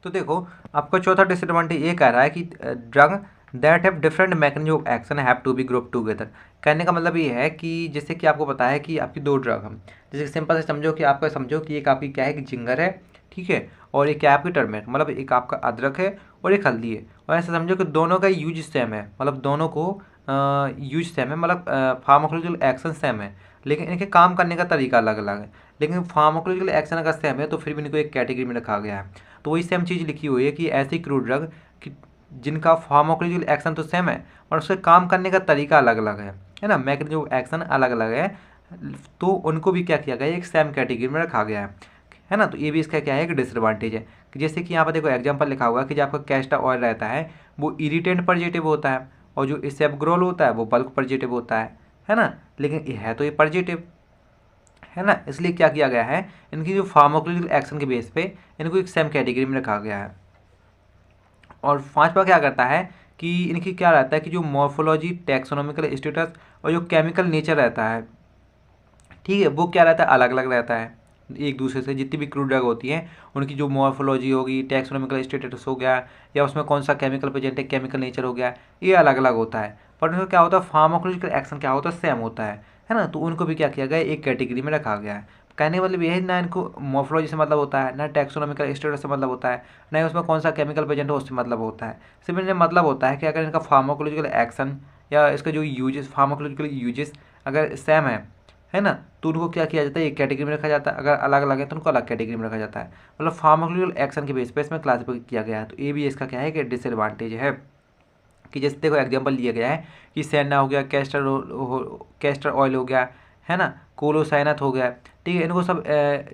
तो देखो आपका चौथा डिसएडवांटेज ये कह रहा है कि drug that have different mechanism of action have to be group together. कहने का मतलब ये है कि जैसे कि आपको पता है कि आपकी दो ड्रग हम, जैसे सिंपल से समझो कि आपका समझो कि एक आपकी क्या है कि जिंगर है, ठीक है, और एक क्या है आपकी टर्मरिक, मतलब एक आपका अदरक है और एक हल्दी है, और ऐसे समझो कि दोनों का यूज सेम है, मतलब दोनों को यूज सेम है, मतलब फार्माकोलॉजिकल एक्शन सेम है, लेकिन इनके काम करने का तरीका अलग अलग है। लेकिन फार्माकोलॉजिकल एक्शन अगर सेम है तो फिर भी इनको एक कैटेगरी में रखा गया है। तो वही सेम चीज़ लिखी हुई है कि ऐसी क्रूड ड्रग कि जिनका फार्माकोलॉजिकल एक्शन तो सेम है और उसके काम करने का तरीका अलग अलग है ना, मैकेनिज्म ऑफ एक्शन अलग अलग है, तो उनको भी क्या किया गया है, एक सेम कैटेगरी में रखा गया है ना। तो ये भी इसका क्या है, एक डिसएडवांटेज है कि जैसे कि यहाँ पर देखो एग्जांपल लिखा हुआ है कि जो आपका कैस्टर ऑयल रहता है वो इरिटेंट परजेटिव होता है, और जो इसेप्ग्रोल होता है वो बल्क परजेटिव होता है ना, लेकिन ये है तो ये परजेटिव, है ना, इसलिए क्या किया गया है, इनकी जो फार्माकोलॉजिकल एक्शन के बेस पे इनको एक सेम कैटेगरी में रखा गया है। और पांचवा क्या करता है कि इनकी क्या रहता है कि जो मॉर्फोलॉजी, टैक्सोनॉमिकल स्टेटस और जो केमिकल नेचर रहता है, ठीक है, वो क्या रहता है, अलग अलग रहता है एक दूसरे से। जितनी भी क्रूड ड्रग होती हैं उनकी जो मॉर्फोलॉजी होगी, टैक्सोनॉमिकल स्टेटस हो गया, या उसमें कौन सा केमिकल प्रेजेंट है, केमिकल नेचर हो गया, ये अलग अलग होता है, पर उनका क्या होता है, फार्माकोलॉजिकल एक्शन क्या होता है, सेम होता है ना। तो उनको भी क्या किया गया है, एक कैटेगरी में रखा गया है। कहने का मतलब यह है, ना इनको मॉर्फोलॉजी से मतलब होता है, ना टैक्सोनॉमिकल स्टेटस से मतलब होता है, ना उसमें कौन सा केमिकल प्रेजेंट हो उससे मतलब होता है। सिर्फ इन्हें मतलब होता है कि अगर इनका फार्माकोलॉजिकल एक्शन या इसका जो यूजेस, फार्माकोलॉजिकल यूजेस अगर सेम है ना, तो उनको क्या किया जाता है, एक कैटेगरी में रखा जाता है, अगर अलग अलग है तो उनको अलग कैटेगरी में रखा जाता है, मतलब फार्माकोलॉजिकल एक्शन के बेस पे इसमें क्लासिफाई किया गया है। तो ये भी इसका क्या है कि डिसएडवांटेज है। कि जैसे देखो एग्जांपल लिया गया है कि सेना हो गया, कैस्टर ऑयल हो गया, है ना, कोलोसाइनथ हो गया, ठीक है, इनको सब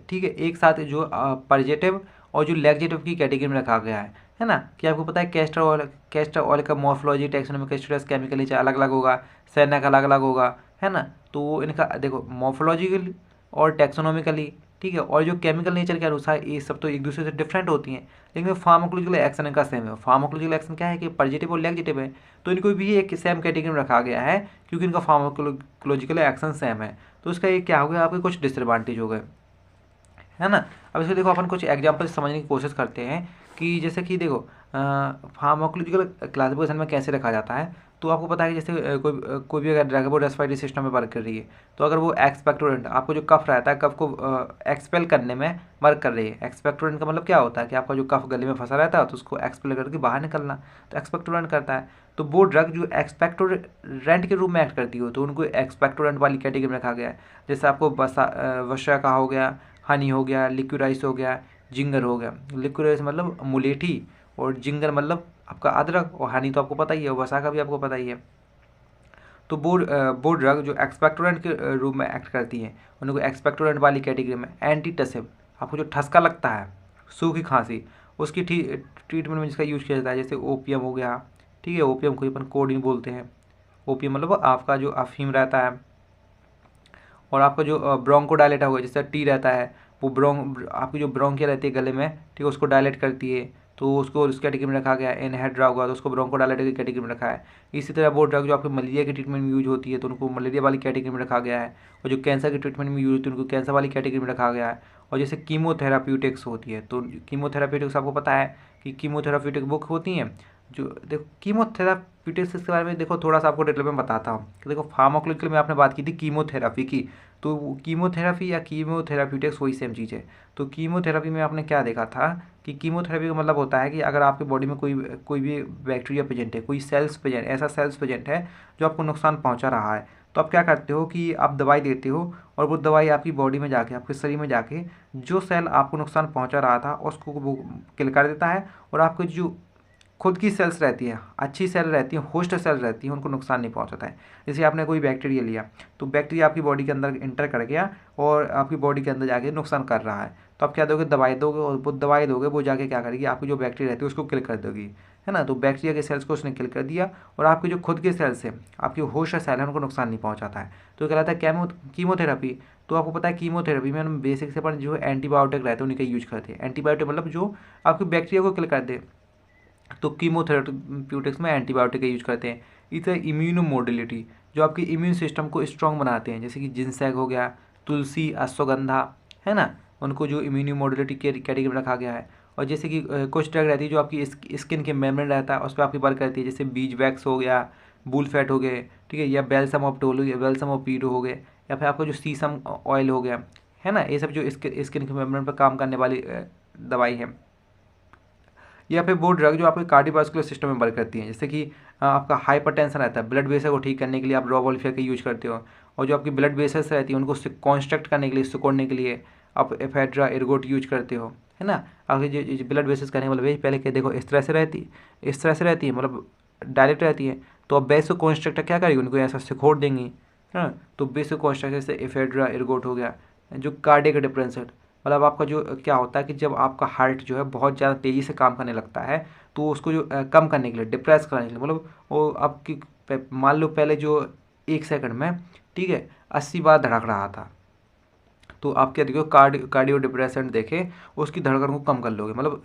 ठीक है एक साथ जो पॉजिटिव और जो नेगेटिव की कैटेगरी में रखा गया है ना। कि आपको पता है कैस्टर ऑयल का morphology, taxonomic status, chemical nature अलग अलग होगा, सेना का अलग अलग होगा, है ना। तो इनका देखो मॉर्फोलॉजिकल और टैक्सोनॉमिकली, ठीक है, और जो केमिकल नेचर के अनुसार ये सब तो एक दूसरे से डिफरेंट होती हैं, लेकिन फार्माकोलॉजिकल एक्शन इनका सेम है। फार्माकोलॉजिकल एक्शन क्या है कि पॉजिटिव और नेगेटिव है, तो इनको भी एक सेम कैटेगरी में रखा गया है क्योंकि इनका फार्माकोलॉजिकल एक्शन सेम है। तो इसका ये क्या हो गया, आपके कुछ डिसएडवांटेज हो गए, है ना। अब इसको देखो अपन कुछ एग्जाम्पल समझने की कोशिश करते हैं कि जैसे कि देखो फार्माकोलॉजिकल क्लासिफिकेशन में कैसे रखा जाता है। तो आपको पता है कि जैसे कोई भी अगर ड्रग है वो रेस्पिरेटरी सिस्टम में वर्क कर रही है, तो अगर वो एक्सपेक्टोरेंट, आपको जो कफ रहता है कफ को एक्सपेल करने में वर्क कर रही है। एक्सपेक्टोरेंट का मतलब क्या होता है कि आपका जो कफ गले में फंसा रहता है तो उसको एक्सपेल करके बाहर निकलना, तो एक्सपेक्टोरेंट करता है। तो वो ड्रग जो एक्सपेक्टोरेंट के रूप में एक्ट करती हो तो उनको एक्सपेक्टोरेंट वाली कैटेगरी में रखा गया है। जैसे आपको वसा का हो गया, हनी हो गया, लिक्विडाइस हो गया, जिंगर हो गया। लिक्विडाइस मतलब मुलेठी, और जिंगर मतलब आपका अदरक, और हनी तो आपको पता ही है, वसा का भी आपको पता ही है। तो वो ड्रग जो एक्सपेक्टोरेंट के रूप में एक्ट करती हैं उनको एक्सपेक्टोरेंट वाली कैटेगरी में। एंटीटसिव, आपको जो ठसका लगता है, सूखी खांसी, उसकी ट्रीटमेंट में जिसका यूज़ किया जाता है, जैसे ओपियम हो गया, ठीक है, ओपियम को अपन कोडीन बोलते हैं। ओपियम मतलब आपका जो अफीम रहता है, और आपका जो ब्रोंकोडायलेट होगा, जैसे टी रहता है, वो आपकी जो ब्रोंकिया रहती है गले में, ठीक है, उसको डायलेट करती है, तो उसको उस कैटेगरी में रखा गया है। इनहेड ड्रग होगा तो उसको ब्रोंकोडायलेटर की कैटेगरी में रखा है। इसी तरह वो ड्रग जो आपके मलेरिया के ट्रीटमेंट में यूज होती है तो उनको मलेरिया वाली कैटेगरी में रखा गया है, और जो कैंसर के ट्रीटमेंट में यूज होती है उनको कैंसर वाली कैटेगरी में रखा गया है। और जैसे कीमोथेराप्यूटिक्स होती है, तो कीमोथेराप्यूटिक्स आपको पता है कि कीमोथेराप्यूटिक बुक होती हैं जो, देखो कीमोथेराप्यूटिक्स के बारे में देखो थोड़ा सा आपको डिटेल में बताता हूँ कि देखो फार्माकोलॉजिकल में आपने बात की थी कीमोथेरापी की, तो कीमोथेरापी या कीमोथेराप्यूटिक्स वही सेम चीज़ है। तो कीमोथेरापी में आपने क्या देखा था कि कीमोथेरेपी का मतलब होता है कि अगर आपकी बॉडी में कोई भी बैक्टीरिया प्रेजेंट है, कोई सेल्स प्रेजेंट, ऐसा सेल्स प्रेजेंट है जो आपको नुकसान पहुंचा रहा है, तो आप क्या करते हो कि आप दवाई देते हो, और वो दवाई आपकी बॉडी में जाके, आपके शरीर में जाके जो सेल आपको नुकसान पहुंचा रहा था उसको वो किल कर देता है, और आपके जो खुद की सेल्स रहती हैं, अच्छी सेल रहती हैं, होस्ट सेल रहती हैं, उनको नुकसान नहीं पहुंचाता है। जैसे आपने कोई बैक्टीरिया लिया तो बैक्टीरिया आपकी बॉडी के अंदर इंटर कर गया और आपकी बॉडी के अंदर जाके नुकसान कर रहा है, तो आप क्या दोगे, दवाई दोगे, और वो दवाई दोगे वो जाके क्या करेगी, आपकी जो बैक्टीरिया रहती है उसको किल कर देगी, है ना। तो बैक्टीरिया के सेल्स को उसने किल कर दिया, और आपके जो खुद के सेल्स है, आपकी होस्ट सेल है, उनको नुकसान नहीं पहुंचाता है। तो कहलाता है कीमोथेरेपी। तो आपको पता है कीमोथेरेपी में हम बेसिक से अपन जो एंटीबायोटिक रहते हैं उन्हीं का यूज करते हैं। एंटीबायोटिक मतलब जो आपकी बैक्टीरिया को किल कर दे, तो कीमोथेरेप्यूटिक्स में एंटीबायोटिक का यूज करते हैं। इस तरह इम्यूनोमोडलिटी, जो आपके इम्यून सिस्टम को स्ट्रॉन्ग बनाते हैं, जैसे कि जिनसेक हो गया, तुलसी, अश्वगंधा, है ना, उनको जो इम्यूनोमोडलिटी के कैटेगरी में रखा गया है। और जैसे कि कुछ ड्रग रहती है जो आपकी स्किन के मेम्ब्रेन रहता है उस पर आपकी वर्क करती है, जैसे बीज वैक्स हो गया, बुल फैट हो गए, ठीक है, या बेल्सम ऑफ टोलू या बेल्सम ऑफ पीरो हो गए, या फिर आपका जो सीसम ऑयल हो गया, है ना, ये सब जो स्किन के मेम्ब्रेन पर काम करने वाली दवाई है। या फिर वो ड्रग जो आपके कार्डियोवास्कुलर सिस्टम में वर्क करती हैं, जैसे कि आपका हाइपरटेंशन रहता है, ब्लड प्रेशर को ठीक करने के लिए आप रोबोल्फिया का यूज करते हो। और जो आपकी ब्लड वेसल्स रहती है उनको कॉन्स्ट्रक्ट करने के लिए, सिकुड़ने के लिए आप एफेड्रा एर्गोट यूज करते हो, है ना। आपकी जो ब्लड वेसल्स करने वाले वे पहले क्या देखो, इस तरह से रहती है, मतलब डायरेक्ट रहती है। तो अब बेसो कॉन्स्ट्रक्टर क्या करेगी, उनको ऐसा सिकोड़ देंगी, है ना। तो बेसो कॉन्स्ट्रक्टर जैसे एफेड्रा एर्गोट हो गया। जो कार्डियक डिफरेंसेट, मतलब आपका जो क्या होता है कि जब आपका हार्ट जो है बहुत ज़्यादा तेज़ी से काम करने लगता है, तो उसको जो कम करने के लिए, डिप्रेस करने के लिए, मतलब वो आपकी मान लो पहले जो 1 सेकंड में, ठीक है, 80 बार धड़क रहा था, तो आप क्या देखो, कार्डियो डिप्रेसेंट देखे, उसकी धड़कन को कम कर लोगे। मतलब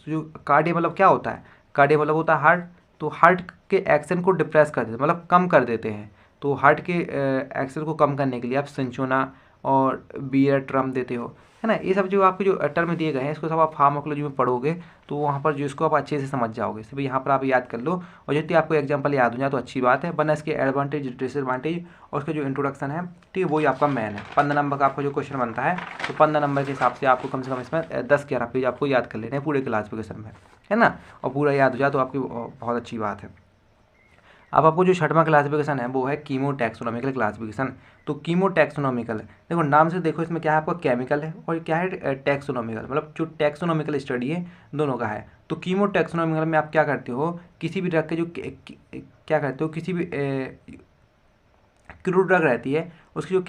जो कार्डियो मतलब क्या होता है, कार्डियो मतलब होता है हार्ट। तो हार्ट के एक्शन को डिप्रेस कर देते हैं, मतलब कम कर देते हैं। तो हार्ट के एक्शन को कम करने के लिए आप सिंचोना और बियर ट्रम देते हो, है ना। ये सब जो आपके जो टर्म दिए गए हैं, इसको सब आप फार्माकोलॉजी में पढ़ोगे तो वहाँ पर जो इसको आप अच्छे से समझ जाओगे। सिर्फ यहाँ पर आप याद कर लो, और जितनी आपको एग्जांपल याद हो जाए तो अच्छी बात है, वरना इसके एडवांटेज डिसएडवांटेज और उसका जो इंट्रोडक्शन है, ठीक है, वही आपका मेन है। 15 नंबर का आपका जो क्वेश्चन बनता है, तो 15 नंबर के हिसाब से आपको कम से कम इसमें 10-11 पेज आपको याद कर लेने हैं पूरे क्लासिफिकेशन में, है ना। और पूरा याद हो जाए तो आपकी बहुत अच्छी बात है। अब आपको जो छठवां क्लासिफिकेशन है वो है कीमो टैक्सोनॉमिकल क्लासिफिकेशन। तो कीमो टैक्सोनॉमिकल, देखो नाम से देखो इसमें क्या है, आपका केमिकल है और क्या है टैक्सोनॉमिकल, मतलब जो टैक्सोनॉमिकल स्टडी है दोनों का है। तो कीमो टैक्सोनॉमिकल में आप क्या करते हो, किसी भी ड्रग के जो क्या करते हो, किसी भी क्रूड ड्रग रहती है उसकी जो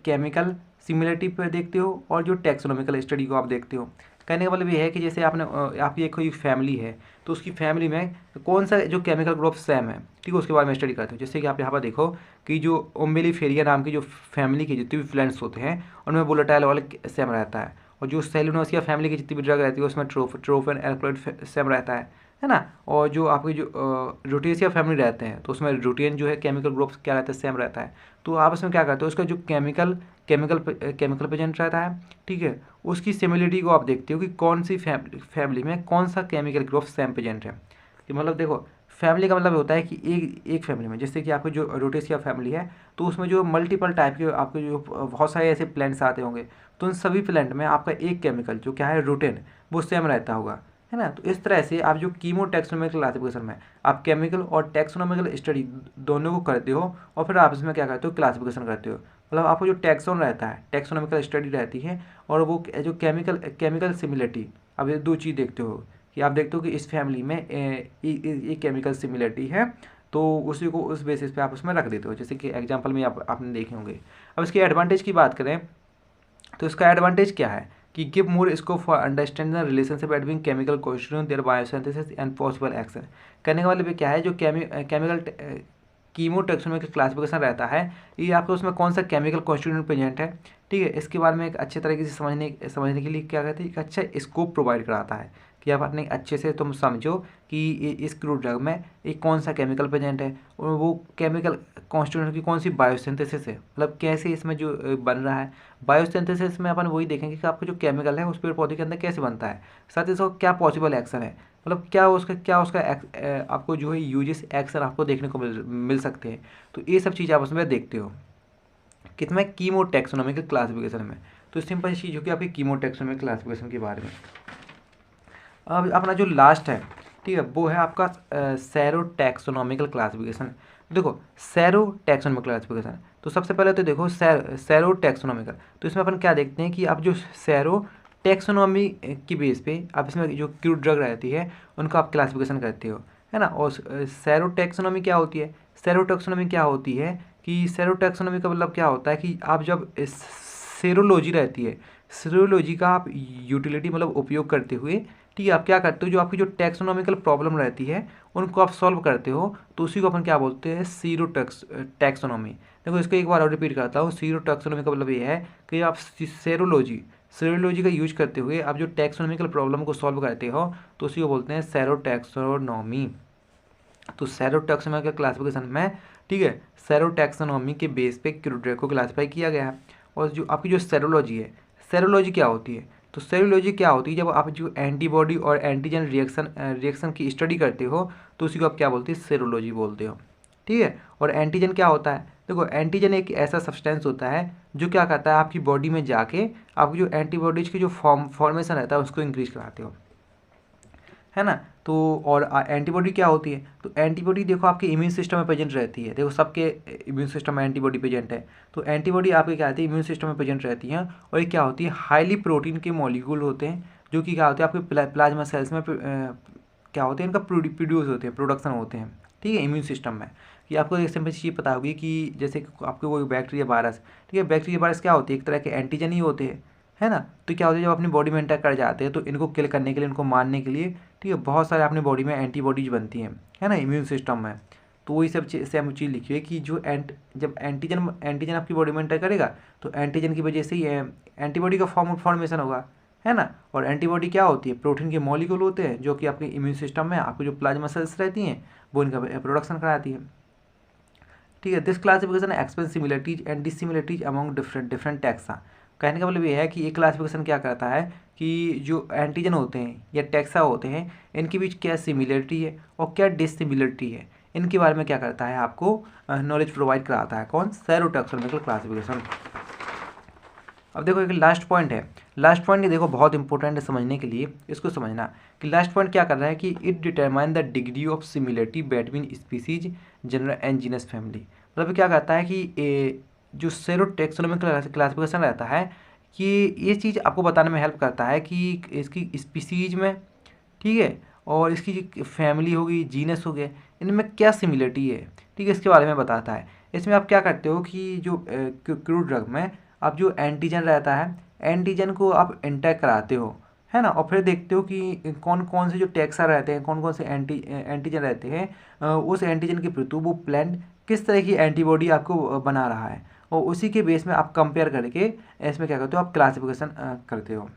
केमिकल सिमिलरिटी पे देखते हो, और जो टैक्सोनॉमिकल स्टडी को आप देखते हो। कहने का मतलब ये है कि जैसे आपकी एक कोई फैमिली है, तो उसकी फैमिली में कौन सा जो केमिकल ग्रुप सेम है, ठीक है, उसके बारे में स्टडी करते हो। जैसे कि आप यहाँ पर देखो कि जो ओम्बिलीफेरिया नाम की जो फैमिली के जितने भी प्लांट्स होते हैं उनमें वोलेटाइल ऑयल सेम रहता है, और जो सेलुलोसिया फैमिली की जितनी भी ड्रग रहती है उसमें ट्रोफेन एल्कलॉइड सेम रहता है ना। और जो आपकी जो रूटेसिया फैमिली रहते हैं तो उसमें रूटेन जो है केमिकल ग्रुप क्या रहता है, सेम रहता है। तो आप इसमें क्या करते हो, उसका जो केमिकल प्रेजेंट रहता है, ठीक है, उसकी सिमिलरिटी को आप देखते हो कि कौन सी फैमिली में कौन सा केमिकल ग्रुप सेम प्रेजेंट है। कि मतलब देखो, फैमिली का मतलब होता है कि एक फैमिली में, जैसे कि आपकी जो रोटेसिया फैमिली है, तो उसमें जो मल्टीपल टाइप के आपके जो बहुत सारे ऐसे प्लांट्स आते होंगे, तो उन सभी प्लांट में आपका एक केमिकल जो क्या है, रूटेन, वो सेम रहता होगा, है ना। तो इस तरह से आप जो कीमो टैक्सोनॉमिकल क्लासिफिकेशन में आप केमिकल और टैक्सोनॉमिकल स्टडी दोनों को करते हो, और फिर आप इसमें क्या करते हो, क्लासिफिकेशन करते हो। मतलब आपको जो टैक्सोन रहता है, टैक्सोनॉमिकल स्टडी रहती है, और वो जो केमिकल सिमिलरिटी, अब ये दो चीज़ देखते हो कि आप देखते हो कि इस फैमिली में ये केमिकल सिमिलरिटी है, तो उसी को उस बेसिस पे आप उसमें रख देते हो, जैसे कि एग्जांपल में आपने देखे होंगे। अब इसके एडवांटेज की बात करें तो इसका एडवांटेज क्या है कि give more scope for understanding the relationship between chemical constituent their biosynthesis and possible action. कहने का मतलब क्या है, जो केमिकल कीमो टैक्सोनॉमिकल क्लासिफिकेशन रहता है, ये आपको उसमें कौन सा केमिकल कॉन्स्टिट्यूएंट प्रेजेंट है, ठीक है, इसके बारे में एक अच्छे तरीके से समझने के लिए क्या कहते हैं, एक अच्छा स्कोप प्रोवाइड कराता है कि आप अपने अच्छे से तुम समझो कि इस क्रूड ड्रग में एक कौन सा केमिकल प्रेजेंट है, और वो केमिकल कॉन्स्टिट्यूएंट की कौन सी बायोसिंथेसिस है, मतलब कैसे इसमें जो बन रहा है। बायोसिंथेसिस में अपन वही देखेंगे कि आपका जो केमिकल है उस पेड़ पौधे के अंदर कैसे बनता है, साथ ही इसका क्या पॉसिबल एक्शन है, मतलब क्या उसका आपको जो है यूजेस एक्शन आपको देखने को मिल सकते हैं। तो ये सब चीज़ आप उसमें देखते हो कितना कीमो टैक्सोनॉमिकल क्लासिफिकेशन में। तो सिंपल चीज़ होगी आपकी कीमो टैक्सोनॉमिकल क्लासिफिकेशन के बारे में। अब अपना जो लास्ट है, ठीक है, वो है आपका सैरो टैक्सोनॉमिकल क्लासिफिकेशन। देखो सैरो टैक्सोनॉमिकल क्लासिफिकेशन, तो सबसे पहले तो देखो सैरो टैक्सोनॉमिकल, तो इसमें अपन क्या देखते हैं कि आप जो सैरो टैक्सोनॉमी की बेस पे आप इसमें जो क्रूड ड्रग रहती है उनका आप क्लासिफिकेशन करते हो, है ना। और सैरो टैक्सोनॉमी क्या होती है, सैरो टैक्सोनॉमी क्या होती है कि सैरो टैक्सोनॉमी का मतलब क्या होता है कि आप जब सेरोलॉजी रहती है, सीरोलॉजी का आप यूटिलिटी मतलब उपयोग करते हुए, ठीक है, आप क्या करते हो, जो आपकी जो टैक्सोनॉमिकल प्रॉब्लम रहती है उनको आप सॉल्व करते हो, तो उसी को अपन क्या बोलते हैं, सीरो टैक्सोनॉमी। देखो इसको एक बार और रिपीट करता हूँ, सीरो टैक्सोनॉमी का मतलब ये है कि आप सेरोलॉजी का यूज करते हुए आप जो टैक्सोनॉमिकल प्रॉब्लम को सॉल्व करते हो, तो उसी को बोलते हैं सेरो टैक्सोनॉमी। तो सेरो टैक्सोनॉमी का क्लासिफिकेशन में, ठीक है, सेरो टैक्सोनॉमी के बेस पे क्रूड को क्लासीफाई किया गया है। और जो आपकी जो सेरोलॉजी है, सेरोलॉजी क्या होती है, तो सेरोलॉजी क्या होती है, जब आप जो एंटीबॉडी और एंटीजन रिएक्शन की स्टडी करते हो, तो उसी को आप क्या बोलते हैं, सेरोलॉजी बोलते हो, ठीक है। और एंटीजन क्या होता है, देखो एंटीजन एक ऐसा सब्सटेंस होता है जो क्या करता है, आपकी बॉडी में जाके आपकी जो एंटीबॉडीज की जो फॉर्मेशन रहता है उसको इंक्रीज कराते हो, है ना। तो और एंटीबॉडी क्या होती है, तो एंटीबॉडी देखो आपके इम्यून सिस्टम में प्रेजेंट रहती है, देखो सबके इम्यून सिस्टम में एंटीबॉडी प्रेजेंट है। तो एंटीबॉडी आपके क्या होती है, इम्यून सिस्टम में प्रेजेंट रहती हैं, और ये क्या होती है, हाईली प्रोटीन के मॉलिक्यूल होते हैं, जो कि क्या होते हैं आपके प्लाज्मा सेल्स में क्या होते हैं, इनका प्रोड्यूस होते हैं, प्रोडक्शन होते हैं, ठीक है, इम्यून सिस्टम में। कि आपको एक सिंपल चीज़ पता होगी कि जैसे आपको वो बैक्टीरिया वायरस, ठीक है, बैक्टीरिया वायरस क्या होती है, एक तरह के एंटीजन ही होते हैं, है ना। तो क्या होता है, जब अपनी बॉडी में एंटर कर जाते हैं तो इनको किल करने के लिए, इनको मारने के लिए, ठीक है, बहुत सारे अपनी बॉडी में एंटीबॉडीज बनती हैं, है ना, इम्यून सिस्टम में। तो वही सब सेम चीज़ लिखी है कि जो जब एंटीजन एंटीजन आपकी बॉडी में एंटर करेगा, तो एंटीजन की वजह से ही एंटीबॉडी का फॉर्मेशन होगा, है ना। और एंटीबॉडी क्या होती है, प्रोटीन के मॉलिक्यूल होते हैं, जो कि आपके इम्यून सिस्टम में आपकी जो प्लाज्मा सेल्स रहती हैं वो इनका प्रोडक्शन कराती है, ठीक है। This classification explain similarities and dissimilarities among different different taxa. कहने का मतलब ये है कि ये क्लासिफिकेशन क्या करता है कि जो एंटीजन होते हैं या टैक्सा होते हैं, इनके बीच क्या सिमिलरिटी है और क्या डिसिमिलरिटी है, इनके बारे में क्या करता है, आपको नॉलेज प्रोवाइड कराता है, कौन, सेरो टैक्सोनॉमिकल क्लासिफिकेशन। अब देखो एक लास्ट पॉइंट है, लास्ट पॉइंट ये देखो बहुत इंपॉर्टेंट है समझने के लिए, इसको समझना कि लास्ट पॉइंट क्या कर रहा है कि it determine the degree of similarity between species, general and genus family. मतलब क्या कहता है कि जो सेरो टैक्सोनॉमिकल क्लासिफिकेशन रहता है कि ये चीज़ आपको बताने में हेल्प करता है कि इसकी स्पीसीज में, ठीक है, और इसकी जो फैमिली होगी, जीनस हो गए, इनमें क्या सिमिलरिटी है, ठीक है, इसके बारे में बताता है। इसमें आप क्या करते हो कि जो क्रूड ड्रग में आप जो एंटीजन रहता है, एंटीजन को आप इंटैक्ट कराते हो, है ना, और फिर देखते हो कि कौन कौन से जो टैक्सा रहते हैं, कौन कौन से एंटीजन रहते हैं, उस एंटीजन के प्रति वो प्लांट किस तरह की एंटीबॉडी आपको बना रहा है, और उसी के बेस में आप कंपेयर करके इसमें क्या करते हो, आप क्लासिफिकेशन करते हो।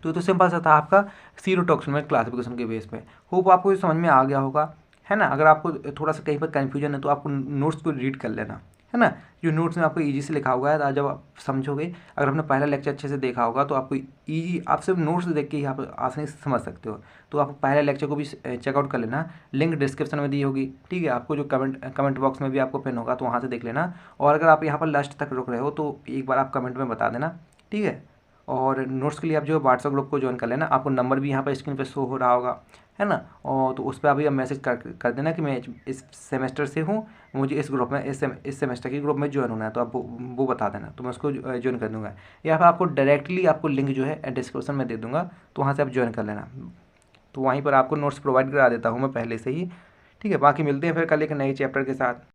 तो सिंपल सा था आपका सीरो टॉक्सिन क्लासिफिकेशन के बेस पे। होप आपको ये समझ में आ गया होगा, है ना। अगर आपको थोड़ा सा कहीं पर कन्फ्यूजन है तो आपको नोट्स को रीड कर लेना, है ना। जो नोट्स में आपको इजी से लिखा हुआ है, जब आप समझोगे, अगर आपने पहला लेक्चर अच्छे से देखा होगा तो आपको इजी, आप सिर्फ नोट्स देख के ही आप आसानी से समझ सकते हो। तो आप पहले लेक्चर को भी चेकआउट कर लेना, लिंक डिस्क्रिप्शन में दी होगी, ठीक है। आपको जो कमेंट बॉक्स में भी आपको पिन होगा, तो वहाँ से देख लेना। और अगर आप यहाँ पर लास्ट तक रुक रहे हो तो एक बार आप कमेंट में बता देना, ठीक है। और नोट्स के लिए आप जो व्हाट्सएप ग्रुप को ज्वाइन कर लेना, आपको नंबर भी यहाँ पर स्क्रीन पे शो हो रहा होगा, है ना। और तो उस पर अभी आप मैसेज कर देना कि मैं इस सेमेस्टर से हूँ, मुझे इस ग्रुप में इस सेमेस्टर के ग्रुप में ज्वाइन होना है, तो आप वो बता देना, तो मैं उसको ज्वाइन कर दूँगा। या फिर आपको डायरेक्टली आपको लिंक जो है डिस्क्रिप्शन में दे दूँगा, तो वहाँ से आप ज्वाइन कर लेना। तो वहीं पर आपको नोट्स प्रोवाइड करा देता हूँ मैं पहले से ही, ठीक है। बाकी मिलते हैं फिर कल एक नए चैप्टर के साथ।